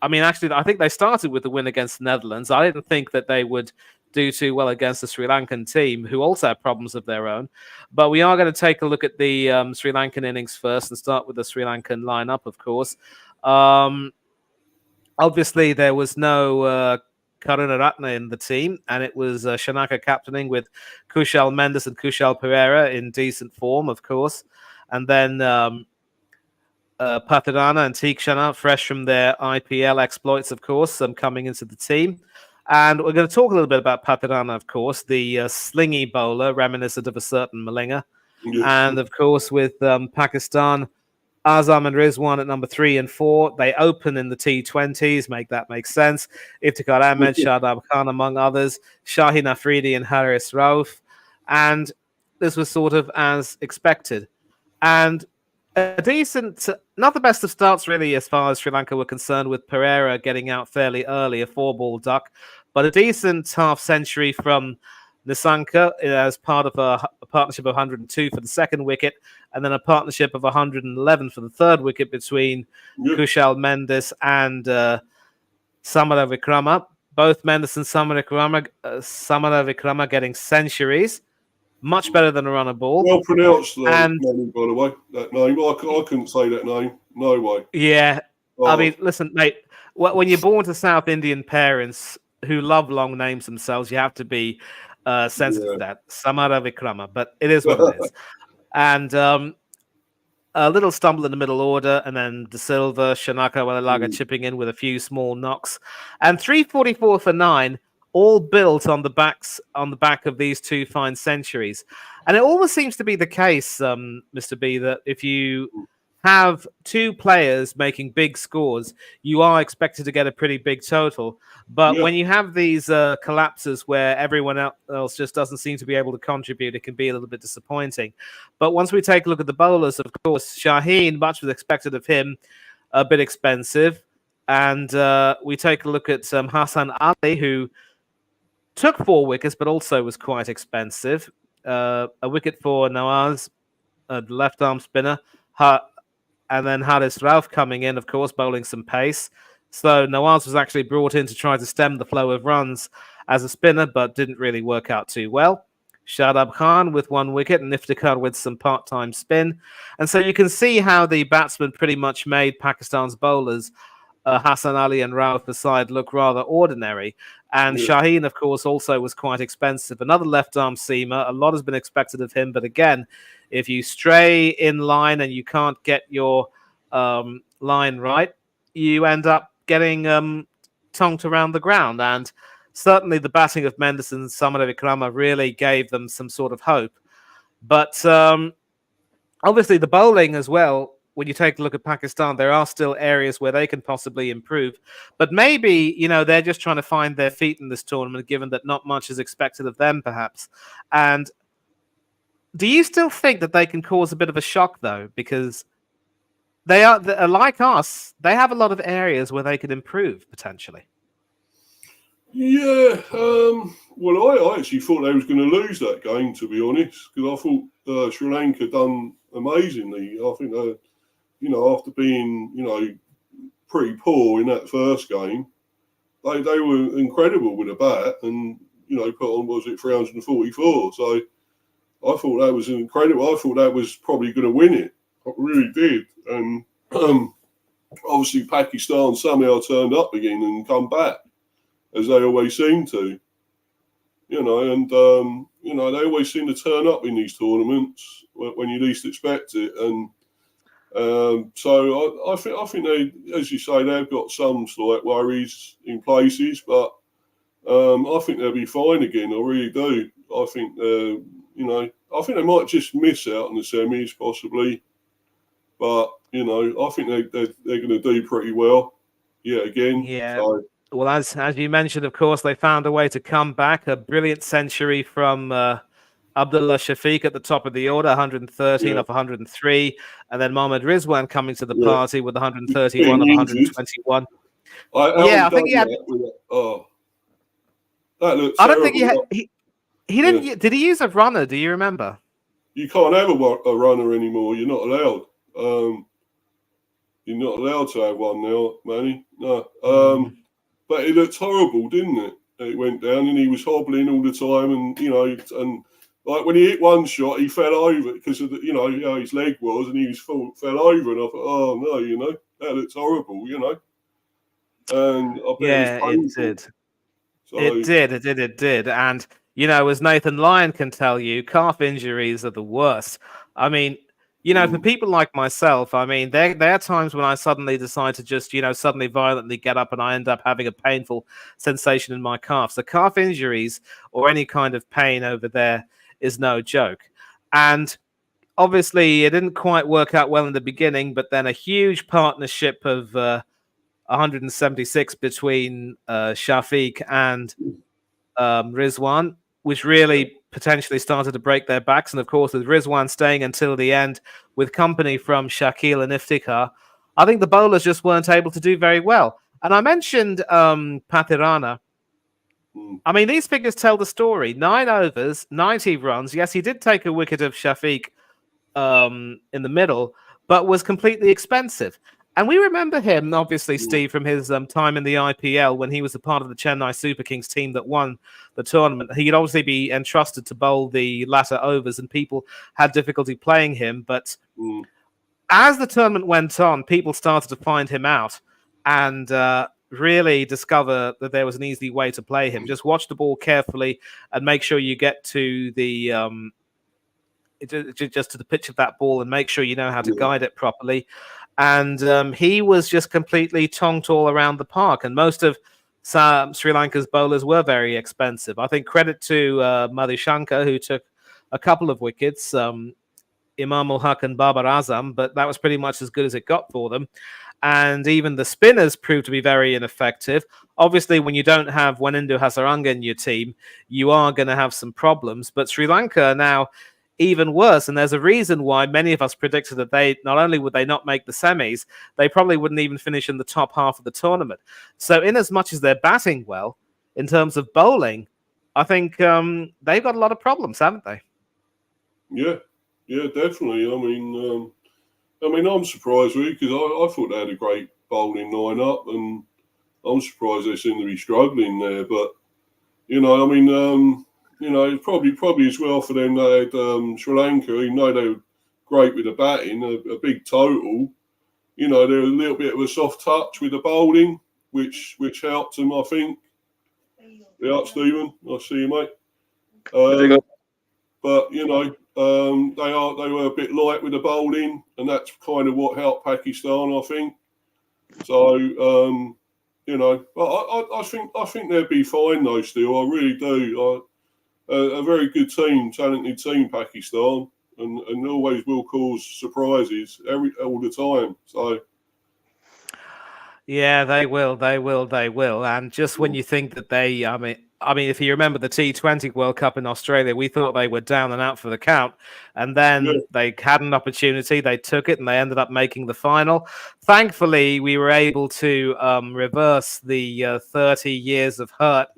I mean, actually, I think they started with the win against the Netherlands. I didn't think that they would do too well against the Sri Lankan team, who also have problems of their own. But we are going to take a look at the Sri Lankan innings first and start with the Sri Lankan lineup, of course. Obviously, there was no Karunaratne in the team, and it was Shanaka captaining with Kushal Mendes and Kushal Pereira in decent form, of course. And then Pathirana and Tikshana, fresh from their IPL exploits, of course, coming into the team. And we're going to talk a little bit about Pathirana, of course, the slingy bowler, reminiscent of a certain Malinga. And, of course, with Pakistan, Azam and Rizwan at number 3 and 4. They open in the T20s. Make sense. Iftikhar Ahmed, Shadab Khan, among others. Shaheen Afridi and Haris Rauf. And this was sort of as expected. And a decent, not the best of starts really as far as Sri Lanka were concerned, with Pereira getting out fairly early, a 4-ball duck, but a decent half century from Nisanka as part of a partnership of 102 for the second wicket, and then a partnership of 111 for the third wicket between Kushal Mendes and Samara Vikrama. Both Mendes and Samara Vikrama getting centuries. Much better than a runner ball. Well pronounced, name, by the way. That name, I couldn't say that name. No way. Yeah, I mean, listen, mate. When you're born to South Indian parents who love long names themselves, you have to be sensitive to that. Samara Vikrama, but it is what it is. And a little stumble in the middle order, and then De Silva, Shanaka Walalaga chipping in with a few small knocks, and 344 for 9. All built on the back of these two fine centuries. And it almost seems to be the case, Mr. B, that if you have two players making big scores, you are expected to get a pretty big total. But when you have these collapses where everyone else just doesn't seem to be able to contribute, it can be a little bit disappointing. But once we take a look at the bowlers, of course, Shaheen, much was expected of him, a bit expensive. And we take a look at Hassan Ali, who took 4 wickets, but also was quite expensive. A wicket for Nawaz, a left-arm spinner, and then Haris Rauf coming in, of course, bowling some pace. So Nawaz was actually brought in to try to stem the flow of runs as a spinner, but didn't really work out too well. Shadab Khan with 1 wicket and Iftikhar with some part-time spin. And so you can see how the batsmen pretty much made Pakistan's bowlers, Hassan Ali and Rauf aside, look rather ordinary. And Shaheen, of course, also was quite expensive. Another left-arm seamer. A lot has been expected of him. But again, if you stray in line and you can't get your line right, you end up getting tonked around the ground. And certainly the batting of Mendes and Samara Vikrama really gave them some sort of hope. But obviously the bowling as well, when you take a look at Pakistan, there are still areas where they can possibly improve. But maybe, they're just trying to find their feet in this tournament, given that not much is expected of them, perhaps. And do you still think that they can cause a bit of a shock, though? Because they are, like us, they have a lot of areas where they could improve, potentially. Yeah. Well, I actually thought they was going to lose that game, to be honest, because I thought Sri Lanka done amazingly. I think after being, pretty poor in that first game, they were incredible with a bat and, put on, 344. So I thought that was incredible. I thought that was probably going to win it. I really did. And obviously Pakistan somehow turned up again and come back, as they always seem to. They always seem to turn up in these tournaments when you least expect it. And so I think they, as you say, they've got some slight worries in places, but I think they'll be fine again. I really do. I think I think they might just miss out on the semis possibly, but I think they're going to do pretty well. Again. Yeah. So. Well, as you mentioned, of course, they found a way to come back. A brilliant century from Abdullah Shafiq at the top of the order, 113 off 103. And then Mohammad Rizwan coming to the party with 131 of 121. I think he had... that looks I don't think he had... He didn't... Did he use a runner? Do you remember? You can't have a runner anymore. You're not allowed. You're not allowed to have one now, Manny. No. But it looked horrible, didn't it? It went down and he was hobbling all the time, and and like when he hit one shot, he fell over because of how his leg was, and he fell over, and I thought, oh no, that looks horrible, And I bet it did. So... It did. And as Nathan Lyon can tell you, calf injuries are the worst. I mean, for people like myself, I mean, there are times when I suddenly decide to just, suddenly violently get up and I end up having a painful sensation in my calf. So calf injuries or any kind of pain over there is no joke. And obviously, it didn't quite work out well in the beginning, but then a huge partnership of 176 between Shafiq and Rizwan, which really potentially started to break their backs. And of course, with Rizwan staying until the end with company from Shakil and Iftikhar, I think the bowlers just weren't able to do very well. And I mentioned Pathirana. I mean, these figures tell the story. 9 overs, 90 runs. Yes, he did take a wicket of Shafiq in the middle, but was completely expensive. And we remember him, obviously, Steve, from his time in the IPL when he was a part of the Chennai Super Kings team that won the tournament. He'd obviously be entrusted to bowl the latter overs, and people had difficulty playing him. But as the tournament went on, people started to find him out and really discover that there was an easy way to play him. Just watch the ball carefully and make sure you get to the just to the pitch of that ball and make sure you know how to guide it properly. And he was just completely tonked all around the park. And most of Sri Lanka's bowlers were very expensive. I think credit to Madhushankar, who took a couple of wickets, Imam ul Haq and Babar Azam, but that was pretty much as good as it got for them. And even the spinners proved to be very ineffective. Obviously, when you don't have Wanindu Hasaranga in your team, you are going to have some problems. But Sri Lanka now even worse, and there's a reason why many of us predicted that they not only would they not make the semis, they probably wouldn't even finish in the top half of the tournament. So in as much as they're batting well, in terms of bowling, I think they've got a lot of problems, haven't they? Yeah, definitely. I mean, I'm surprised really because I thought they had a great bowling lineup, and I'm surprised they seem to be struggling there. But probably as well for them. They had Sri Lanka, even though they were great with the batting, a big total. They were a little bit of a soft touch with the bowling, which helped them, I think. Yeah, Stephen, I see you, mate. But they were a bit light with the bowling, and that's kind of what helped Pakistan, I think. So I think they'll be fine though. Still, I really do. A very good team, talented team, Pakistan, and always will cause surprises all the time. So. Yeah, they will. And just when you think that they, I mean, if you remember the T20 World Cup in Australia, we thought they were down and out for the count. And then they had an opportunity, they took it, and they ended up making the final. Thankfully, we were able to reverse the 30 years of hurt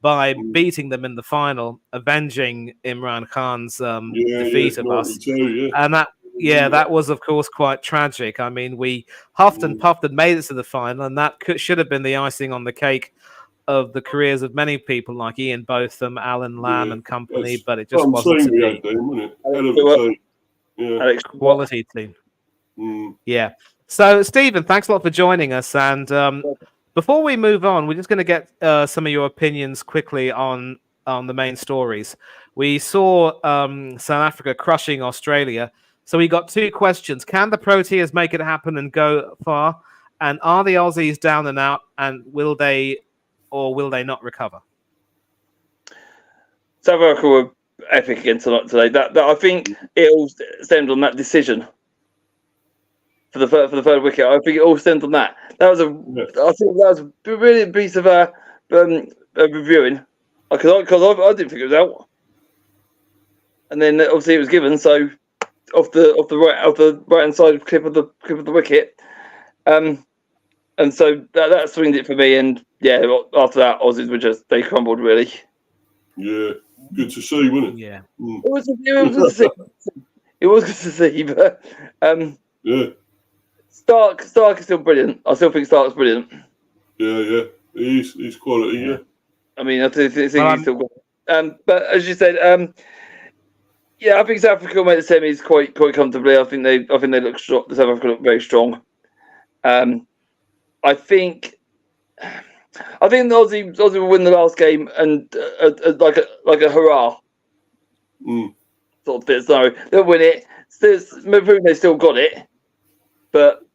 by beating them in the final, avenging Imran Khan's defeat of us. And that was, of course, quite tragic. I mean, we huffed and puffed and made it to the final, and that should have been the icing on the cake of the careers of many people like Ian Botham, Alan Lamb and company, but it just wasn't to be. Quality team. Yeah. So, Stephen, thanks a lot for joining us. And before we move on, we're just going to get some of your opinions quickly on the main stories. We saw South Africa crushing Australia. So we got 2 questions. Can the Proteas make it happen and go far? And are the Aussies down and out? And will they or will they not recover? South Africa were epic against today. That I think it all stemmed on that decision for the third wicket. I think it all stemmed on that. I think that was a brilliant piece of reviewing because I didn't think it was out, and then obviously it was given. So. Off the right hand side clip of the wicket, and so that swinged it for me. And yeah, after that, Aussies they crumbled really. Yeah, good to see, wasn't it? Yeah, it was good to see. It was good to see, but Stark is still brilliant. I still think Stark's brilliant. Yeah, he's quality. Yeah, I mean, I think he's still good. But as you said, yeah, I think South Africa will make the semis quite comfortably. I think they look strong. South Africa look very strong. I think the Aussie will win the last game and like a hurrah sort of thing. So they'll win it. They still got it, but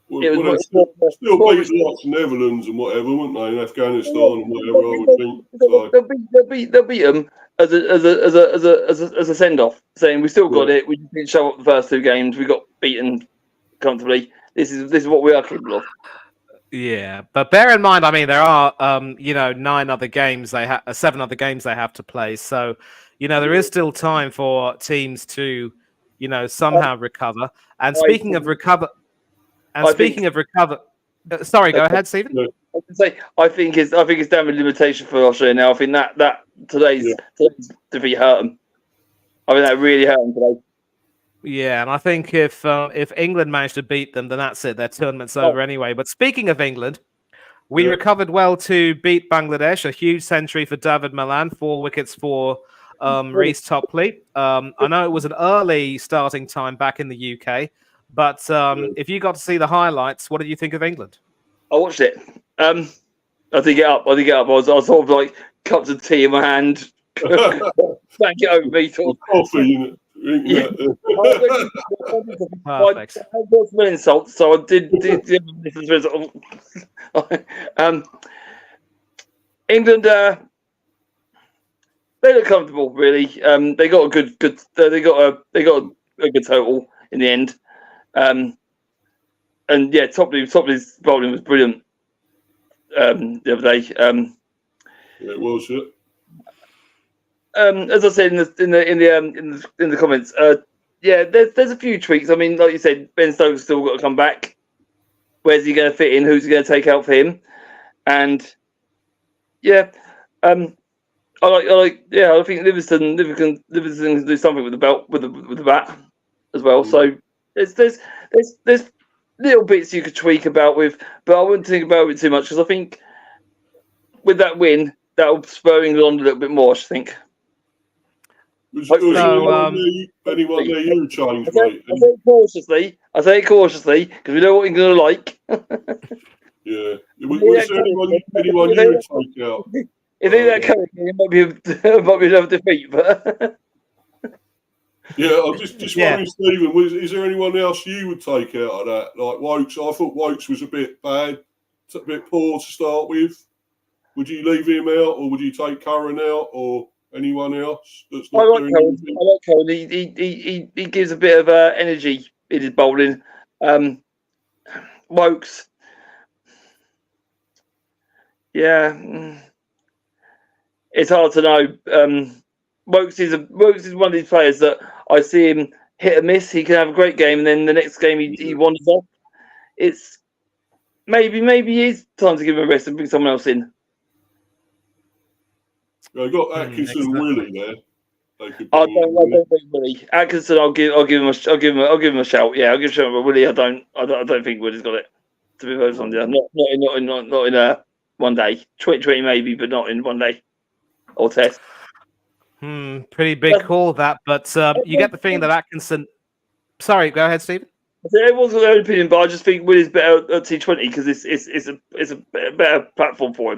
it was still beat the Netherlands and whatever, wouldn't they? In Afghanistan and whatever. I would think. They'll beat them. as a send off, saying we still got it. We just didn't show up the first 2 games. We got beaten comfortably. This is what we are capable of. Yeah, but bear in mind, I mean, there are 9 other games 7 other games they have to play. So, there is still time for teams to, somehow recover. And speaking of recover, sorry, go ahead, Stephen. I can say I think it's down with limitation for Australia now. I think that today's defeat hurt them. I think that really hurt them today. Yeah, and I think if England managed to beat them, then that's it. Their tournament's over anyway. But speaking of England, we recovered well to beat Bangladesh. A huge century for David Malan, 4 wickets for Reece Topley. I know it was an early starting time back in the UK, but if you got to see the highlights, what did you think of England? I watched it. I did get up. I was sort of like cups of tea in my hand, back it over me. Coffee. Yeah. Perfect. I got some insults, so I did England, they look comfortable, really. They got a good. They got a good total in the end. And yeah, Topley's bowling was brilliant the other day. It was. As I said in the comments, there's a few tweaks. I mean, like you said, Ben Stokes still got to come back. Where's he going to fit in? Who's he going to take out for him? And I think Livingston can do something with the belt with the bat as well. So there's little bits you could tweak about with, but I wouldn't think about it too much because I think with that win that'll spur England on a little bit more. I think. Anyone there you change, mate? I say it cautiously because we know what England are like. Yeah. Was there anyone you would take out? If they that coming, it might be another defeat, but yeah, I'm just wondering, Stephen, is there anyone else you would take out of that? Like Wokes, I thought Wokes was a bit bad, a bit poor to start with. Would you leave him out, or would you take Curran out, or anyone else that's not doing anything? I like Curran. He gives a bit of energy in his bowling. Wokes, it's hard to know. Wokes is one of these players that I see him hit and miss. He can have a great game, and then the next game he wanders off. It's maybe it is time to give him a rest and bring someone else in. I got Atkinson and Willie there. I don't think Willie. Atkinson, I'll give him a shout. Yeah, I'll give him a shout. But Willie, I don't think Willie's got it. To be honest, not in one day. 20 maybe, but not in one day or test. Pretty big call that, but you get the feeling that Atkinson. Sorry, go ahead, Stephen. Everyone's got their own opinion, but I just think Willie's better at T20 because it's a better platform for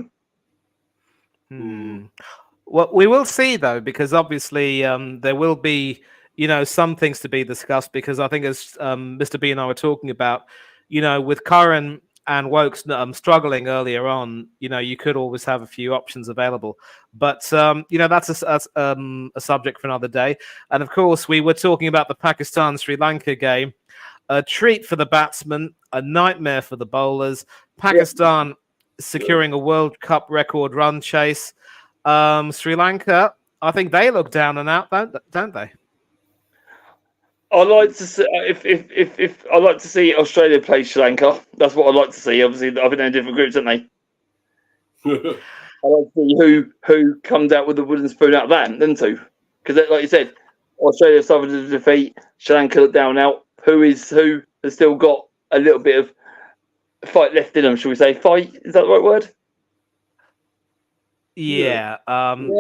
him. Well, we will see though, because obviously there will be, some things to be discussed. Because I think, as Mr. B and I were talking about, with Curran and Wokes struggling earlier on, you could always have a few options available. But that's a subject for another day. And of course, we were talking about the Pakistan-Sri Lanka game. A treat for the batsmen, a nightmare for the bowlers. Pakistan securing a World Cup record run chase. Sri Lanka, I think they look down and out, don't they? I'd like to see if I'd like to see Australia play Sri Lanka. That's what I'd like to see. Obviously, I think they're in different groups, aren't they? I'd like to see who comes out with the wooden spoon out of that, them two. Because, like you said, Australia suffered a defeat. Sri Lanka looked down and out. Who has still got a little bit of fight left in them? Shall we say fight? Is that the right word? Yeah,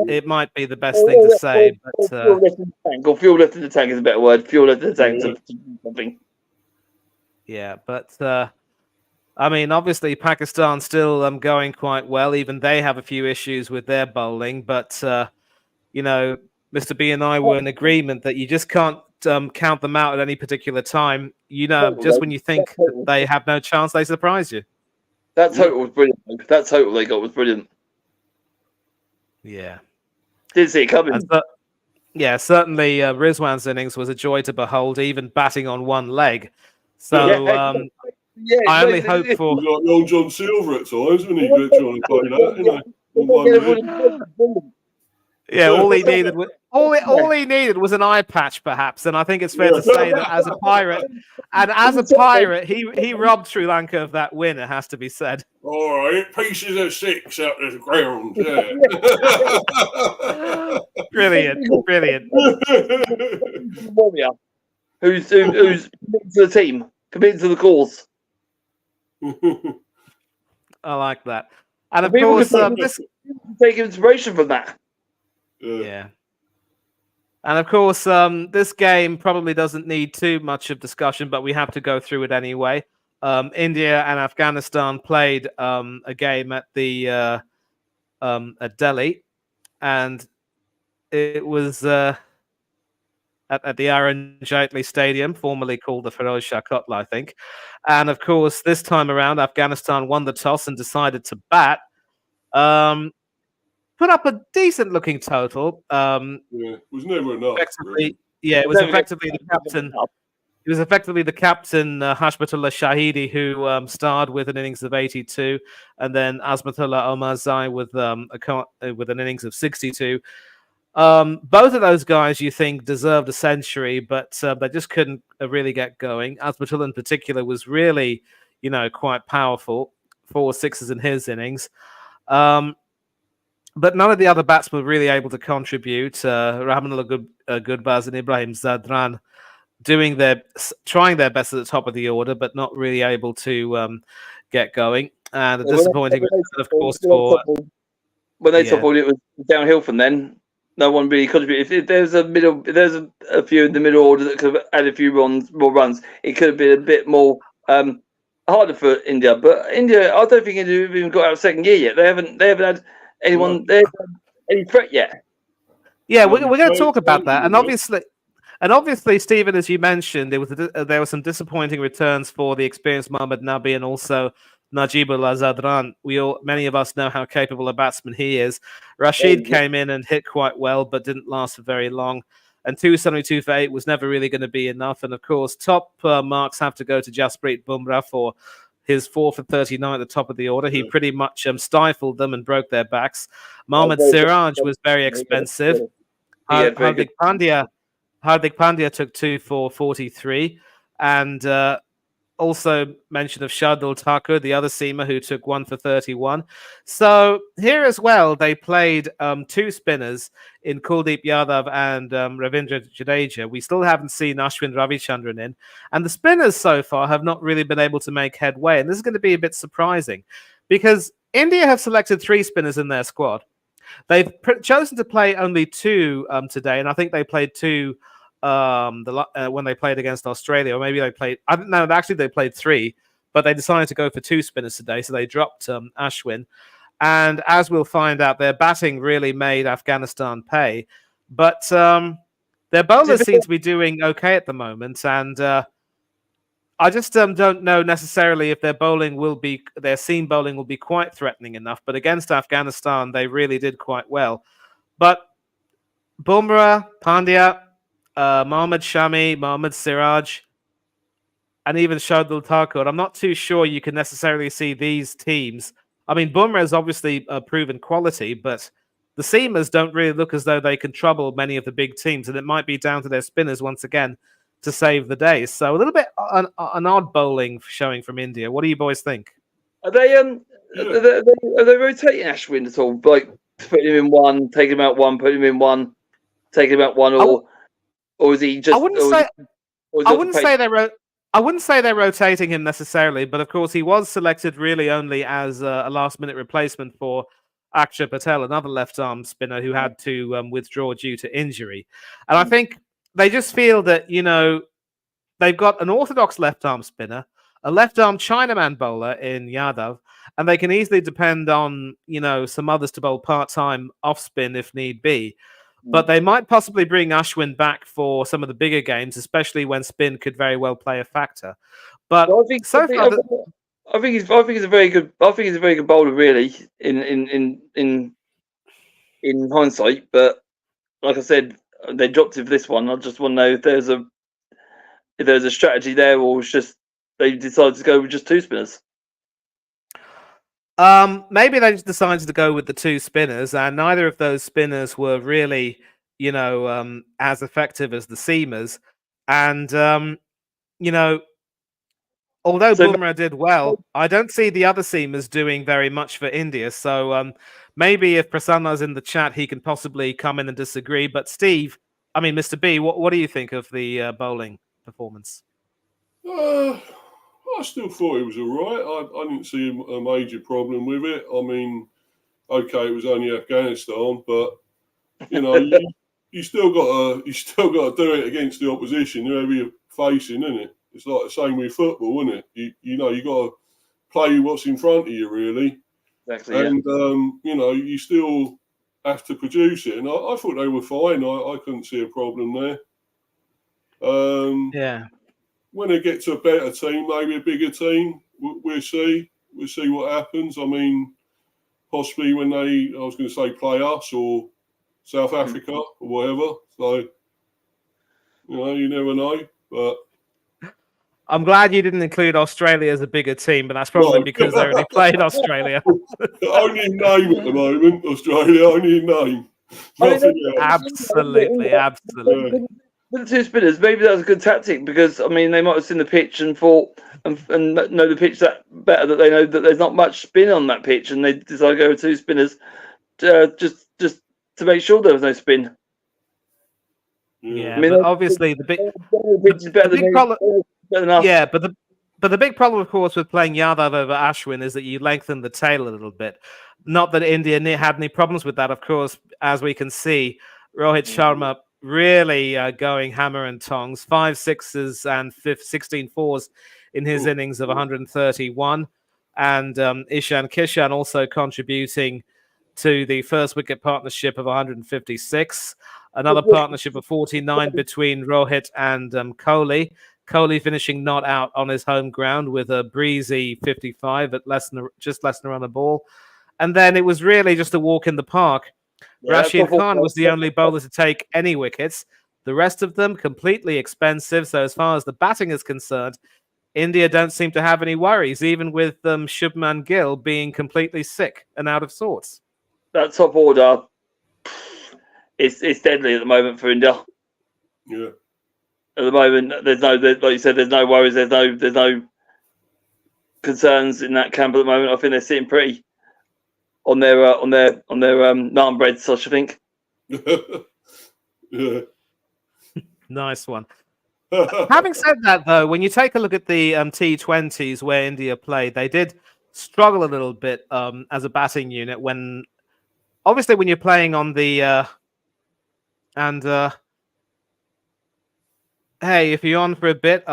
it might be the best thing to say, but fuel left in the tank, or fuel left in the tank is a better word. Fuel left in the tank to do something. Yeah, but I mean, obviously Pakistan still going quite well. Even they have a few issues with their bowling, but Mr. B and I were in agreement that you just can't count them out at any particular time. Just when you think that they have no chance, they surprise you. That total was brilliant. That total they got was brilliant. Yeah. Didn't see it coming. Yeah, certainly Rizwan's innings was a joy to behold, even batting on one leg. So I only hope for... He's like Long John Silver at times when he trying to play that, Yeah, all he needed was an eye patch, perhaps, and I think it's fair to say that as a pirate, he robbed Sri Lanka of that win. It has to be said. All right, pieces of 6 out the ground. Yeah. Brilliant. Warrior, who's committed to the team, committed to the cause. I like that, and of course, take inspiration from that. Yeah. And of course, this game probably doesn't need too much of discussion, but we have to go through it anyway. India and Afghanistan played a game at the at Delhi, and it was at the Arun Jaitley Stadium, formerly called the Feroz Shah Kotla, I think. And of course, this time around, Afghanistan won the toss and decided to bat. Put up a decent-looking total. It was never enough. Really. Yeah, it was effectively the captain. It was effectively the captain, Hashmatullah Shahidi, who starred with an innings of 82, and then Azmatullah Omarzai with an innings of 62. Both of those guys, you think, deserved a century, but they just couldn't really get going. Azmatullah, in particular, was really, quite powerful. 4 sixes in his innings. But none of the other batsmen were really able to contribute. Rahmanullah Gurbaz and Ibrahim Zadran trying their best at the top of the order, but not really able to get going. And a disappointing result, of course, for when they top ordered, it was downhill from then. No one really contributed. If there's a few in the middle order that could have added a few more runs, it could have been a bit more harder for India. But India, I don't think India have even got out of second gear yet. They haven't had anyone any threat yet. Yeah, we're going to talk about that, and obviously, Stephen, as you mentioned, there were some disappointing returns for the experienced Mohammad Nabi and also Najibullah Zadran. Many of us know how capable a batsman he is. Rashid came in and hit quite well, but didn't last for very long. And 272 for 8 was never really going to be enough. And of course, top marks have to go to Jasprit Bumrah for his 4 for 39 at the top of the order. He pretty much stifled them and broke their backs. Mohammad Siraj was very expensive. Hardik Pandya took 2 for 43. And also mention of Shardul Thakur, the other seamer, who took 1 for 31. So here as well, they played 2 spinners in Kuldeep Yadav and Ravindra Jadeja. We still haven't seen Ashwin Ravichandran in. And the spinners so far have not really been able to make headway. And this is going to be a bit surprising because India have selected 3 spinners in their squad. They've chosen to play only 2 today, and I think they played 2 when they played against Australia, or maybe they played. I don't know. Actually, they played 3, but they decided to go for 2 spinners today, so they dropped Ashwin. And as we'll find out, their batting really made Afghanistan pay. But their bowlers seem to be doing okay at the moment, and I just don't know necessarily if their seam bowling will be quite threatening enough. But against Afghanistan, they really did quite well. But Bumrah, Pandya, Mohammad Shami, Mohammad Siraj, and even Shardul Thakur, I'm not too sure you can necessarily see these teams. I mean, Bumrah is obviously a proven quality, but the seamers don't really look as though they can trouble many of the big teams, and it might be down to their spinners once again to save the day. So a little bit an odd bowling showing from India. What do you boys think? Are they rotating Ashwin at all? Like putting him in one, taking him out one, putting him in one, taking him out one, or is he just? I wouldn't say they're rotating him necessarily, but of course he was selected really only as a last-minute replacement for Akshar Patel, another left-arm spinner who had to withdraw due to injury. And I think they just feel that they've got an orthodox left-arm spinner, a left-arm Chinaman bowler in Yadav, and they can easily depend on some others to bowl part-time off-spin if need be. But they might possibly bring Ashwin back for some of the bigger games, especially when spin could very well play a factor. But I think he's a very good. I think he's a very good bowler, really, in hindsight. But like I said, they dropped it for this one. I just want to know if there's a strategy there, or it's just they decided to go with just 2 spinners. Maybe they just decided to go with the 2 spinners, and neither of those spinners were really, as effective as the seamers. And although Bumrah did well, I don't see the other seamers doing very much for India. So maybe if Prasanna's in the chat, he can possibly come in and disagree. But Steve, Mr. B, what do you think of the bowling performance? I still thought it was all right. I didn't see a major problem with it. I mean, okay, it was only Afghanistan, but you still got to do it against the opposition, whoever you're facing, isn't it? It's like the same with football, isn't it? You got to play what's in front of you, really. Exactly. And you still have to produce it. And I thought they were fine. I couldn't see a problem there. Yeah. When they get to a better team, maybe a bigger team, we'll see. We'll see what happens. I mean, possibly when I was going to say play us or South Africa or whatever. So, you never know. But I'm glad you didn't include Australia as a bigger team, but that's probably because they already played Australia. Only in name at the moment, Australia. Only in name. Absolutely. With the 2 spinners, maybe that was a good tactic because they might have seen the pitch and thought and know the pitch that better, that they know that there's not much spin on that pitch, and they decided to go with 2 spinners just to make sure there was no spin. Yeah, but obviously the big problem. Yeah, but the big problem, of course, with playing Yadav over Ashwin is that you lengthen the tail a little bit. Not that India had any problems with that, of course, as we can see. Rohit Sharma really going hammer and tongs, 5 sixes and 16 fours in his innings of 131. And Ishan Kishan also contributing to the first wicket partnership of 156. Another partnership of 49 between Rohit and Kohli. Kohli finishing not out on his home ground with a breezy 55 at just less than a run a ball. And then it was really just a walk in the park. Yeah, Rashid Khan was the only bowler to take any wickets. The rest of them completely expensive. So as far as the batting is concerned, India don't seem to have any worries, even with Shubman Gill being completely sick and out of sorts. That top order, it's deadly at the moment for India. Yeah. At the moment, like you said, there's no worries. There's no concerns in that camp at the moment. I think they're sitting pretty on their naan bread, such I think. Yeah. Nice one. Having said that, though, when you take a look at the T20s where India played, they did struggle a little bit as a batting unit. Obviously, when you're playing on the hey, if you're on for a bit,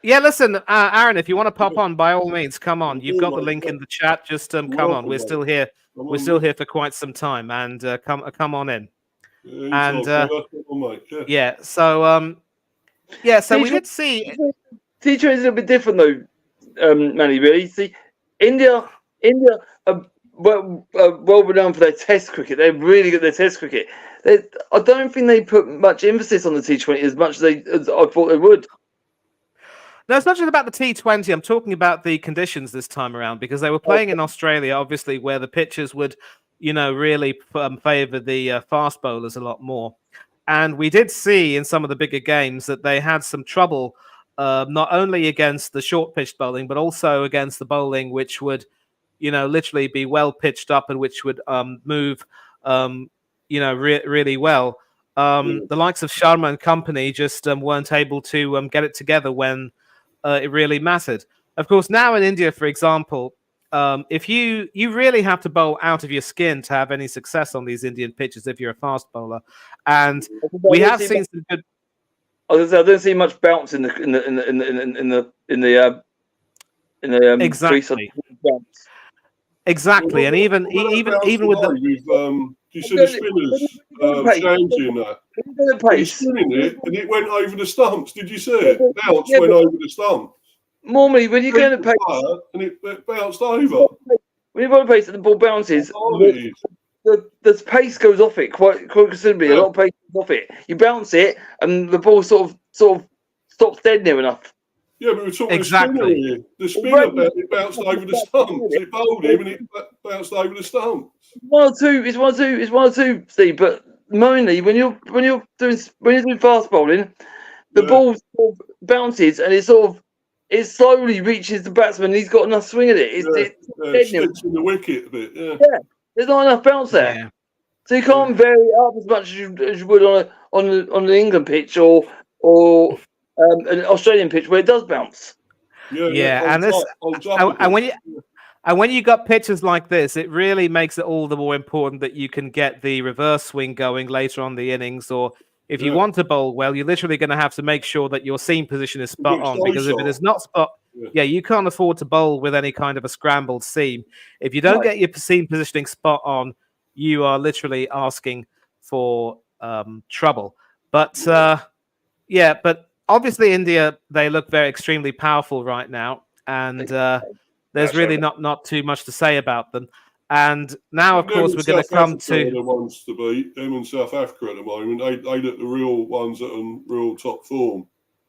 yeah, listen, Aaron, if you want to pop on, by all means, come on. You've got the link in the chat. Just come on. We're still here. We're still here for quite some time, and come on in. And yeah, so we did see T20 is a little bit different though, Manny. Really, see, India are well renowned for their Test cricket. They're really good at their Test cricket. I don't think they put much emphasis on the T20 as much as I thought they would. No, it's not just about the T20. I'm talking about the conditions this time around because they were playing in Australia, obviously, where the pitches would, really favour the fast bowlers a lot more. And we did see in some of the bigger games that they had some trouble, not only against the short pitched bowling, but also against the bowling, which would, literally be well pitched up and which would move, really well. The likes of Sharma and company just weren't able to get it together when it really mattered. Of course, now in India, for example, if you really have to bowl out of your skin to have any success on these Indian pitches if you're a fast bowler, and we have seen some good. I don't see much bounce in the exactly. Exactly, and even with the. You see the spinners changing that. He's spinning it, and it went over the stumps. Did you see it? Bounce went over the stumps. Normally, when you're going to pace, and it bounced over. When you're going to pace, the ball bounces. the pace goes off it quite considerably. A lot of pace goes off it. You bounce it, and the ball sort of stops dead near enough. Yeah, but we're talking the spinner here. The spinner it bounced over the stumps. It bowled him, and it bounced over the stumps. It's one or two, Steve. But mainly when you're doing fast bowling, the ball sort of bounces, and it slowly reaches the batsman. And he's got enough swing at it. It sticks in the wicket a bit. Yeah, there's not enough bounce there. Yeah. So you can't vary it up as much as you would on the England pitch or an Australian pitch where it does bounce. And when you got pitches like this, it really makes it all the more important that you can get the reverse swing going later on the innings. Or if you want to bowl well, you're literally going to have to make sure that your seam position is spot on. Because if it is not spot, you can't afford to bowl with any kind of a scrambled seam. If you don't get your seam positioning spot on, you are literally asking for trouble. But but obviously India, they look very extremely powerful right now, and there's really not too much to say about them. And now, of course, we're going to come to the ones to beat them in South Africa at the moment. They look the real ones that are in real top form.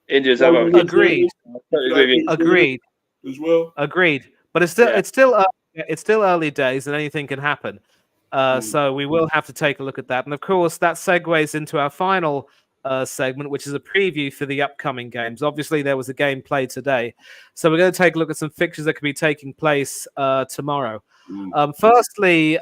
India's agreed as well. Agreed, but it's still early days, and anything can happen. So we will have to take a look at that. And of course, that segues into our final segment, which is a preview for the upcoming games. Obviously, there was a game played today. So we're going to take a look at some fixtures that could be taking place tomorrow. Firstly,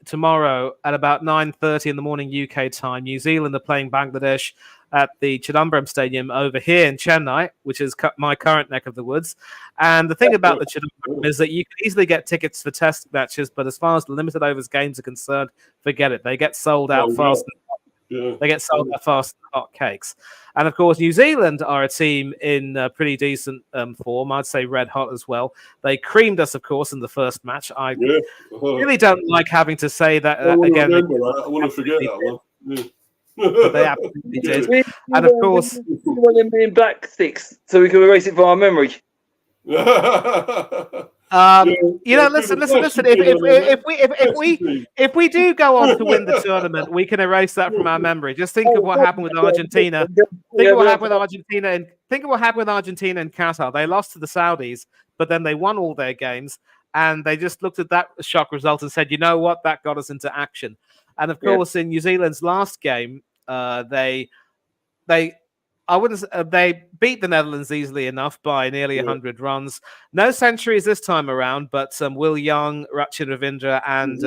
tomorrow at about 9:30 in the morning UK time, New Zealand are playing Bangladesh at the Chidambaram Stadium over here in Chennai, which is my current neck of the woods. And the thing about the Chidambaram is that you can easily get tickets for test matches, but as far as the limited overs games are concerned, forget it. They get sold out fast. They get sold out fast as hot cakes. And of course, New Zealand are a team in pretty decent form. I'd say red hot as well. They creamed us, of course, in the first match. I really don't like having to say that again. I want to forget that one. Yeah. But they absolutely did. And of course, one of them in black sticks so we can erase it from our memory. Listen. If we do go on to win the tournament, we can erase that from our memory. Just think of what happened with Argentina. Think of what happened with Argentina and Qatar. They lost to the Saudis, but then they won all their games, and they just looked at that shock result and said, "You know what? That got us into action." And of course, in New Zealand's last game, they beat the Netherlands easily enough by nearly 100 runs. No centuries this time around, but Will Young, Rachin Ravindra, and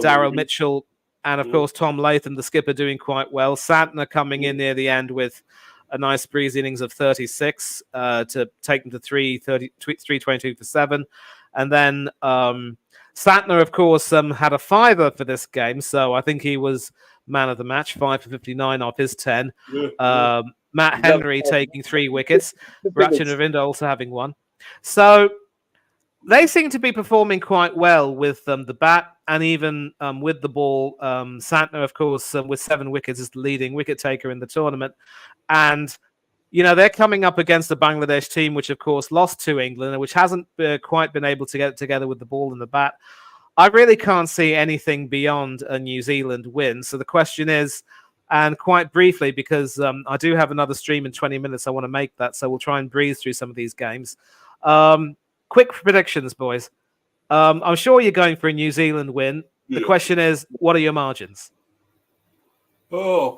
Daryl Mitchell, and of course Tom Latham, the skipper, doing quite well. Santner coming in near the end with a nice breezy innings of 36 to take them to 322 for 7. And then Santner, of course, had a fiver for this game, so I think he was man of the match, 5 for 59 off his 10. Matt Henry taking 3 wickets. Rachin Ravindra also having 1. So they seem to be performing quite well with the bat and even with the ball. Santner, of course, with 7 wickets, is the leading wicket taker in the tournament. And they're coming up against the Bangladesh team, which, of course, lost to England and which hasn't quite been able to get it together with the ball and the bat. I really can't see anything beyond a New Zealand win. So the question is, and quite briefly, because I do have another stream in 20 minutes, I want to make that. So we'll try and breeze through some of these games. Quick predictions, boys. I'm sure you're going for a New Zealand win. The question is, what are your margins? I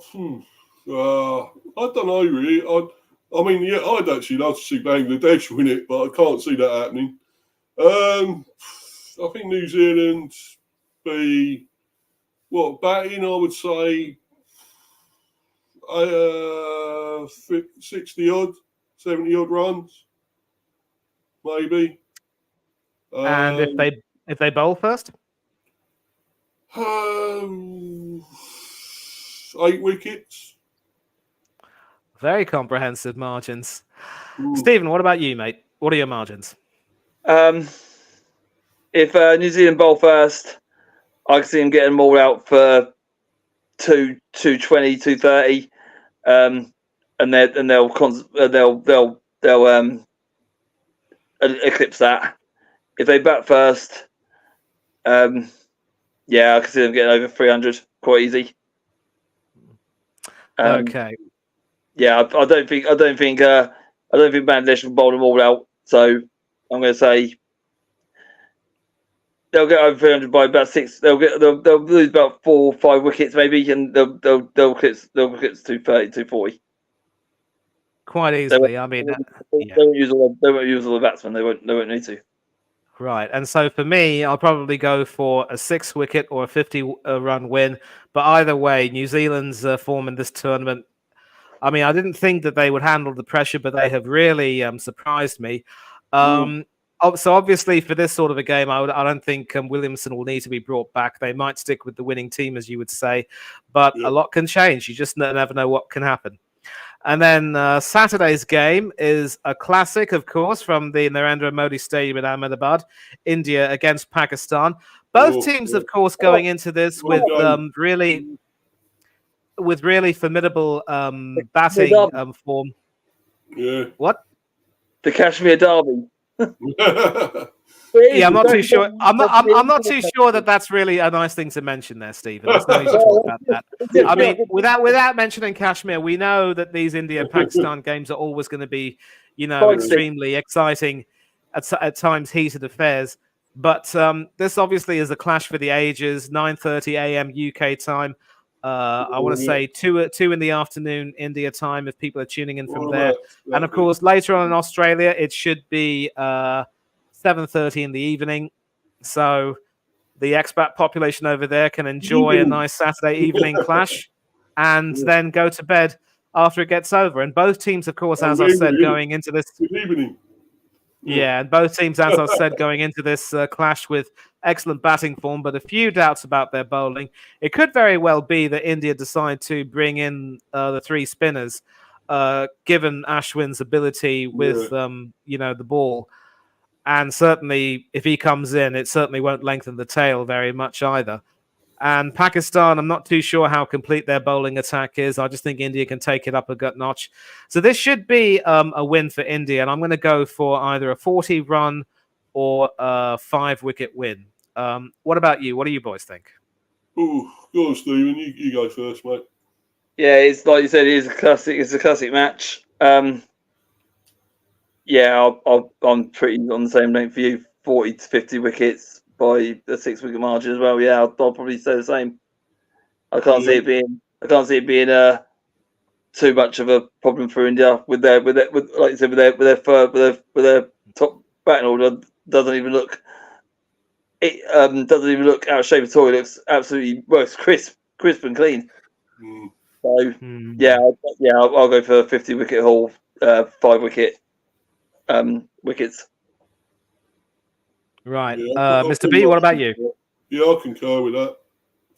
don't know, really. I'd actually love to see Bangladesh win it, but I can't see that happening. I think New Zealand be batting. I would say 60 odd, 70 odd runs, maybe. And if they bowl first, 8 wickets. Very comprehensive margins. Stephen, what about you, mate? What are your margins? If New Zealand bowl first, I can see them getting them all out for 220, 230, and they'll eclipse that. If they bat first, Yeah, I can see them getting over 300 quite easy. Okay. Yeah, I don't think Bangladesh will bowl them all out. So I'm going to say they'll get over 300 by about 6. They'll lose about 4 or 5 wickets maybe, and they'll wickets 230, 240. Quite easily. I mean, they won't use all the batsmen. They won't need to. Right. And so for me, I'll probably go for a 6-wicket or a 50-run win. But either way, New Zealand's form in this tournament, I mean, I didn't think that they would handle the pressure, but they have really surprised me. So obviously for this sort of a game, I don't think Williamson will need to be brought back. They might stick with the winning team, as you would say. But a lot can change. You just never know what can happen. And then Saturday's game is a classic, of course, from the Narendra Modi Stadium in Ahmedabad, India against Pakistan. Both teams, of course, going into this with really formidable batting form. Yeah. What? The Kashmir Derby. Yeah, I'm not too sure. I'm not too sure that that's really a nice thing to mention there, Stephen. There's no need to talk about that. I mean, without mentioning Kashmir, we know that these India-Pakistan games are always going to be, extremely exciting, at times heated affairs. But this obviously is a clash for the ages. 9:30 a.m. UK time. I want to say 2 in the afternoon India time if people are tuning in from there. And of course, later on in Australia, it should be 7:30 in the evening. So the expat population over there can enjoy a nice Saturday evening clash and then go to bed after it gets over. And both teams, of course, as I said, going into this evening. Yeah, and both teams, as I said, going into this clash with excellent batting form, but a few doubts about their bowling. It could very well be that India decide to bring in the 3 spinners, given Ashwin's ability with, the ball. And certainly, if he comes in, it certainly won't lengthen the tail very much either. And Pakistan, I'm not too sure how complete their bowling attack is. I just think India can take it up a gut notch. So this should be a win for India. And I'm going to go for either a 40-run or a 5-wicket win. What about you? What do you boys think? Oh, go on, Stephen. You go first, mate. Yeah, it's like you said, it's a classic match. Yeah, I'm pretty on the same length for you. 40 to 50 wickets by a 6-wicket margin as well. Yeah, I'll probably say the same. I can't see it being too much of a problem for India with their like you said, with their top batting order. Doesn't even look out of shape at all. It looks absolutely crisp and clean. So yeah, I'll go for a 50-wicket haul, 5-wicket wickets. Right. Mr. B, what about you? Yeah, I concur with that,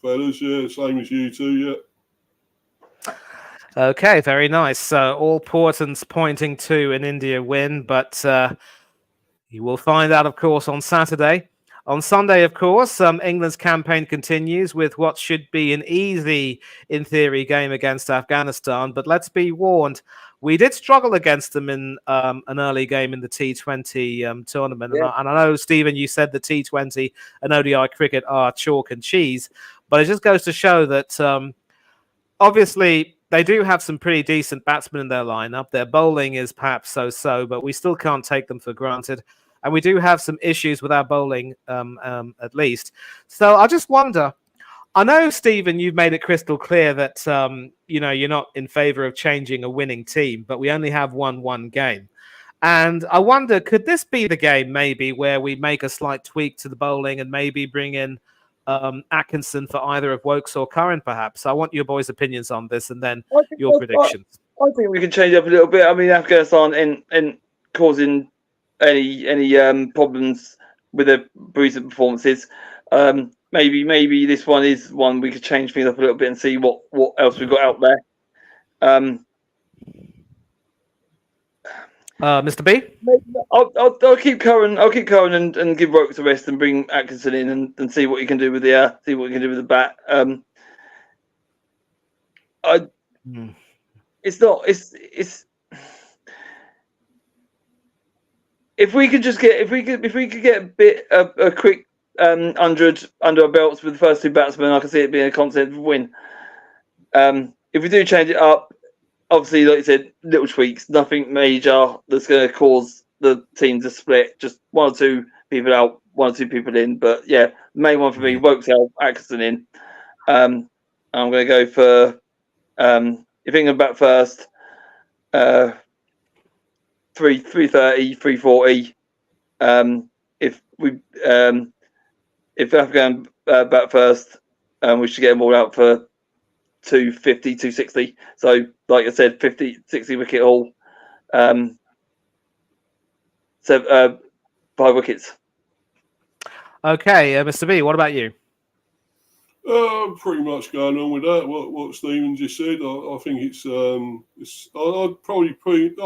fellas. Yeah, same as you two, yeah. Okay, very nice. So all portents pointing to an India win, but you will find out, of course, on Saturday. On Sunday, of course, England's campaign continues with what should be an easy, in theory, game against Afghanistan. But let's be warned, we did struggle against them in an early game in the T20 tournament. Yeah. And I know, Stephen, you said the T20 and ODI cricket are chalk and cheese. But it just goes to show that, obviously, they do have some pretty decent batsmen in their lineup. Their bowling is perhaps so-so, but we still can't take them for granted. And we do have some issues with our bowling, at least. So I just wonder, I know, Stephen, you've made it crystal clear that, you're not in favor of changing a winning team, but we only have one game. And I wonder, could this be the game maybe where we make a slight tweak to the bowling and maybe bring in Atkinson for either of Wokes or Curran, perhaps? I want your boys' opinions on this and then your predictions. I think we can change up a little bit. I mean, Afghanistan in causing any problems with their recent performances. Maybe this one is one we could change things up a little bit and see what else we've got out there. Mr. B? I'll keep Curran. I'll keep Curran and give Wokes a rest and bring Atkinson in and see what he can do with the bat. It's if we could get a quick 100 under our belts with the first two batsmen, I can see it being a content win. If we do change it up, obviously, like you said, little tweaks, nothing major that's going to cause the team to split. Just one or two people out, one or two people in. But yeah, the main one for me, Wokes out, Atkinson in. I'm going to go for, if England bat first, 330, 340. If Afghan bat first, we should get them all out for 250, 260. So, like I said, 50, 60 wicket haul. 5 wickets. Okay, Mr. B, what about you? Pretty much going on with that. What Stephen just said. I think it's I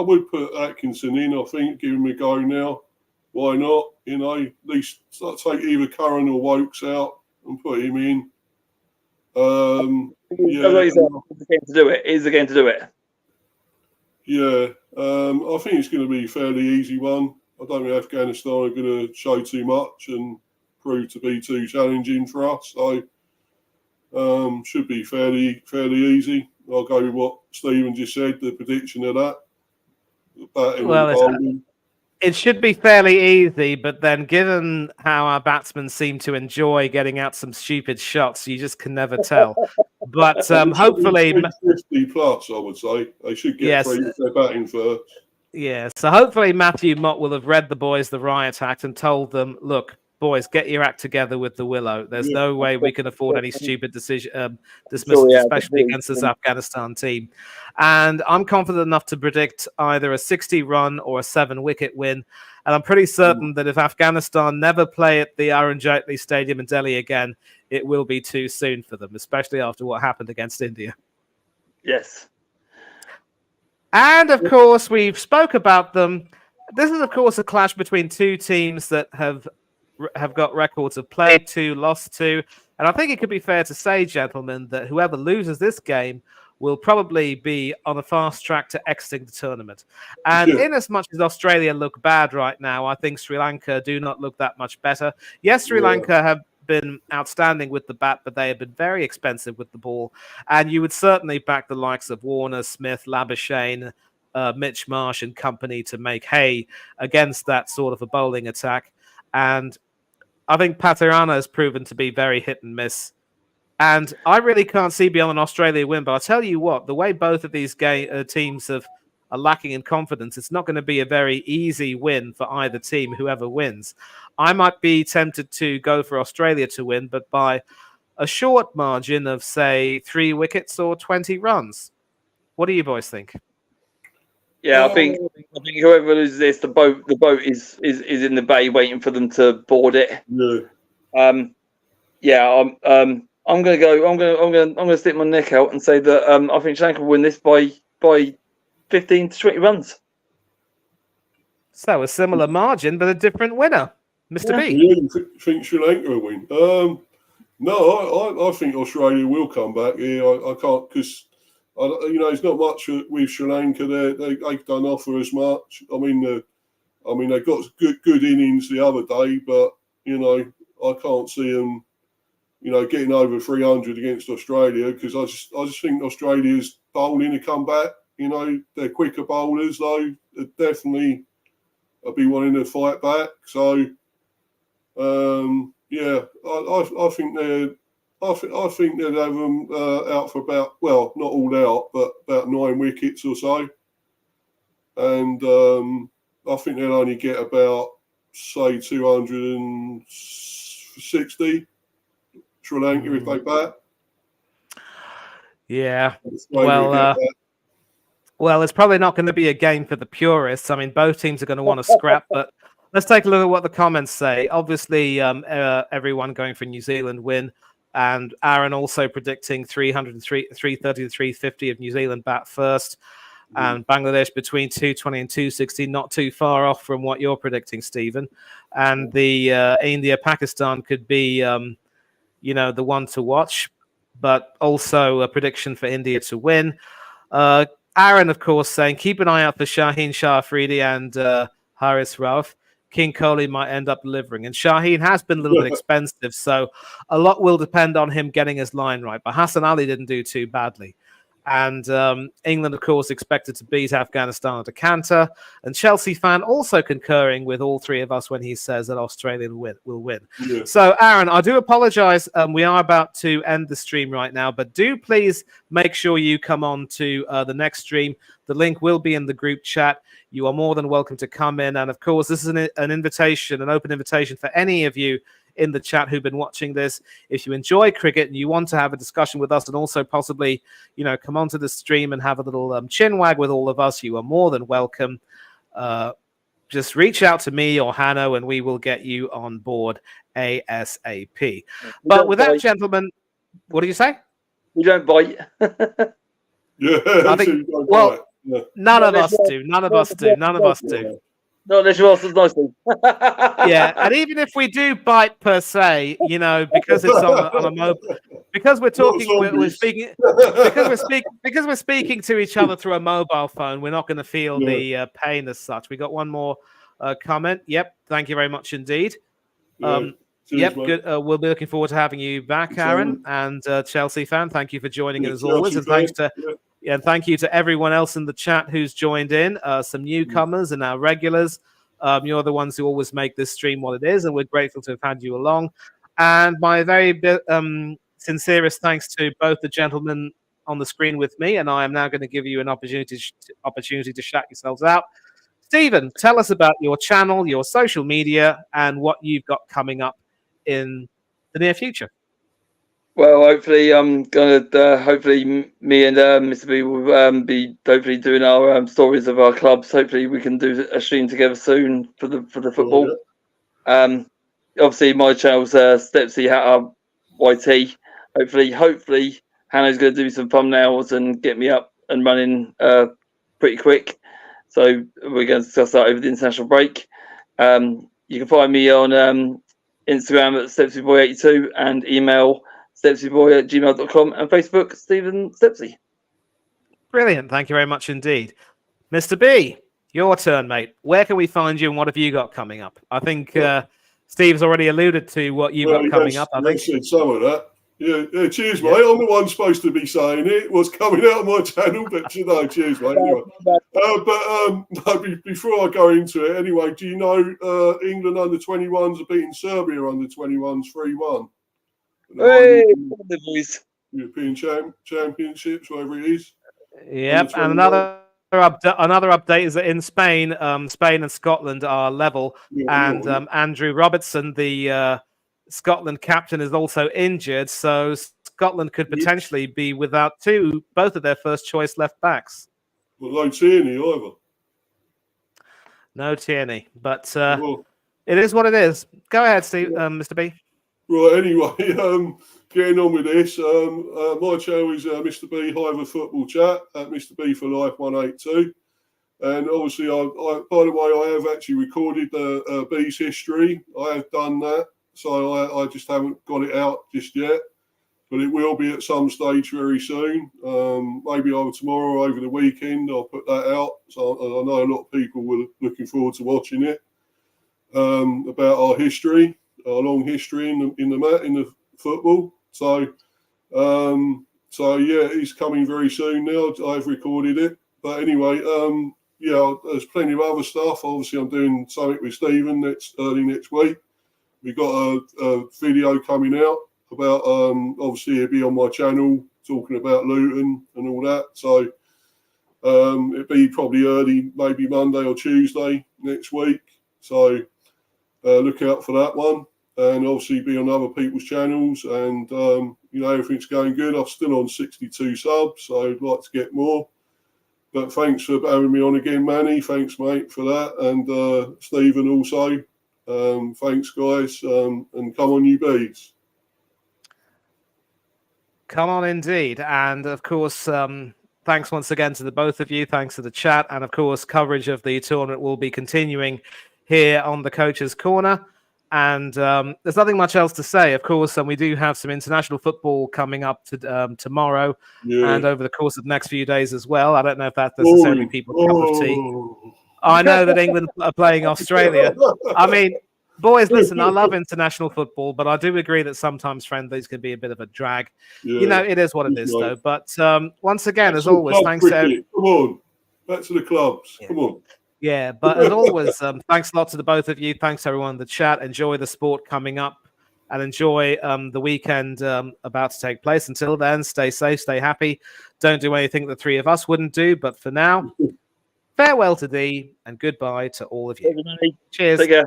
would put Atkinson in. I think give him a go now. Why not? At least take either Curran or Wokes out and put him in. It's the game to do it. It is the game to do it. Yeah, I think it's going to be a fairly easy one. I don't think Afghanistan are going to show too much and prove to be too challenging for us. So should be fairly easy. I'll go with what Stephen just said, the prediction of that. It should be fairly easy, but then given how our batsmen seem to enjoy getting out some stupid shots, you just can never tell. But hopefully... 50 plus, I would say. They should get three if they're batting first. Yeah, so hopefully Matthew Mott will have read the boys the riot act and told them, look, boys, get your act together with the Willow. There's no way we can afford any stupid dismissals, especially against this Afghanistan team. And I'm confident enough to predict either a 60-run or a 7-wicket win. And I'm pretty certain that if Afghanistan never play at the Arun Jaitley Stadium in Delhi again, it will be too soon for them, especially after what happened against India. Yes. And, of course, we've spoke about them. This is, of course, a clash between two teams that have got records of played 2, lost 2. And I think it could be fair to say, gentlemen, that whoever loses this game will probably be on a fast track to exiting the tournament. And in as much as Australia look bad right now, I think Sri Lanka do not look that much better. Yes, Sri Lanka have been outstanding with the bat, but they have been very expensive with the ball. And you would certainly back the likes of Warner, Smith, Labuschagne, Mitch Marsh and company to make hay against that sort of a bowling attack. And I think Patirana has proven to be very hit and miss. And I really can't see beyond an Australia win. But I'll tell you what, the way both of these teams are lacking in confidence, it's not going to be a very easy win for either team, whoever wins. I might be tempted to go for Australia to win, but by a short margin of, say, 3 wickets or 20 runs. What do you boys think? Yeah, I think whoever loses this, the boat is in the bay waiting for them to board it. Yeah. I'm gonna stick my neck out and say that I think Sri Lanka will win this by 15 to 20 runs. So a similar margin, but a different winner, Mr. B. You think Sri Lanka will win? No, I think Australia will come back here. I can't because. There's not much with Sri Lanka. They don't offer as much. I mean, they got good innings the other day, but I can't see them, getting over 300 against Australia because I just think Australia's bowling to come back. They're quicker bowlers though. They definitely will be wanting to fight back. So, I think they're. I think they'd have them out for about, well, not all out, but about 9 wickets or so. And I think they'll only get about, say, 260 Sri Lanka if they bat. Yeah. Well, it's probably not going to be a game for the purists. I mean, both teams are going to want to scrap, but let's take a look at what the comments say. Obviously, everyone going for New Zealand win. And Aaron also predicting 330 to 350 of New Zealand bat first. And Bangladesh between 220 and 260, not too far off from what you're predicting, Stephen. And the India-Pakistan could be, the one to watch, but also a prediction for India to win. Aaron, of course, saying keep an eye out for Shaheen Shah Afridi and Haris Rauf. King Coley might end up delivering. And Shaheen has been a little bit expensive, so a lot will depend on him getting his line right. But Hassan Ali didn't do too badly. And England, of course, expected to beat Afghanistan at a canter. And Chelsea fan also concurring with all three of us when he says that Australia will win. Yeah. So, Aaron, I do apologize. We are about to end the stream right now, but do please make sure you come on to the next stream. The link will be in the group chat. You are more than welcome to come in. And, of course, this is an invitation, an open invitation for any of you in the chat who've been watching this. If you enjoy cricket and you want to have a discussion with us and also possibly, come onto the stream and have a little chin wag with all of us, you are more than welcome. Just reach out to me or Hanno and we will get you on board ASAP. But with that, gentlemen, what do you say? We don't bite. Yeah, I think, well, none of us do. None of us do. None of us do. Not unless you ask us nicely. Yeah, and even if we do bite per se, because it's on a mobile, because we're talking, we're speaking, because we're speaking to each other through a mobile phone, we're not going to feel the pain as such. We got one more comment. Yep, thank you very much indeed. Cheers, good. We'll be looking forward to having you back, Aaron, and Chelsea fan. Thank you for joining us as always, and thanks to. Yeah, and thank you to everyone else in the chat who's joined in, some newcomers and our regulars. You're the ones who always make this stream what it is, and we're grateful to have had you along. And my very sincerest thanks to both the gentlemen on the screen with me, and I am now going to give you an opportunity to shout yourselves out. Stephen, tell us about your channel, your social media, and what you've got coming up in the near future. Well, hopefully, I'm gonna. Hopefully, me and Mr. B will be hopefully doing our stories of our clubs. Hopefully, we can do a stream together soon for the football. Obviously, my channel's Stepsy Hatter YT. Hopefully, Hannah's gonna do some thumbnails and get me up and running pretty quick. So we're going to discuss that over the international break. You can find me on Instagram at StepsyBoy82 and email stepsyboy@gmail.com and Facebook, Stephen Stepsy. Brilliant. Thank you very much indeed. Mr. B, your turn, mate. Where can we find you and what have you got coming up? I think Steve's already alluded to what you've got coming up. I think said some of that. Yeah, cheers, mate. I'm the one supposed to be saying it. What's coming out of my channel, but cheers, mate. Anyway. Before I go into it, anyway, do you know England under-21s are beating Serbia under-21s 3-1? Hey, European Championships, whatever it is. Yep, and another update is that in Spain, Spain and Scotland are level, and Andrew Robertson, the Scotland captain, is also injured, so Scotland could potentially be without both of their first choice left backs. Well, no Tierney either. No Tierney, but it is what it is. Go ahead, Steve, Mr. B. Right, anyway, getting on with this, my channel is Mr. B Hiver Football Chat at Mr. B for Life 182. And obviously, by the way, I have actually recorded the B's history. I have done that, so I just haven't got it out just yet. But it will be at some stage very soon. Maybe either tomorrow or over the weekend, I'll put that out. So I know a lot of people were looking forward to watching it, about our history. Our long history in the football. So yeah, it's coming very soon now. I've recorded it. But anyway, there's plenty of other stuff. Obviously, I'm doing something with Stephen early next week. We got a video coming out about obviously it'll be on my channel talking about Luton and all that. So it'll be probably early, maybe Monday or Tuesday next week. So look out for that one. And obviously be on other people's channels, and everything's going good. I'm still on 62 subs, so I'd like to get more. But thanks for having me on again, Manny. Thanks, mate, for that, and Stephen also. Thanks, guys, and come on, you bees. Come on, indeed, and of course, thanks once again to the both of you. Thanks to the chat, and of course, coverage of the tournament will be continuing here on the Coach's Corner. And there's nothing much else to say, of course, and we do have some international football coming up tomorrow and over the course of the next few days as well. I don't know if that's necessarily people's cup of tea. I know that England are playing Australia. I mean, boys, listen, I love international football, but I do agree that sometimes friendlies can be a bit of a drag. Yeah, you know, it is what it is, though. But once again, as always, thanks to come on, back to the clubs. Come on. Yeah, but as always, thanks a lot to the both of you. Thanks everyone in the chat. Enjoy the sport coming up, and enjoy the weekend about to take place. Until then, stay safe, stay happy. Don't do anything the three of us wouldn't do. But for now, farewell to thee, and goodbye to all of you. Everybody. Cheers. Take care.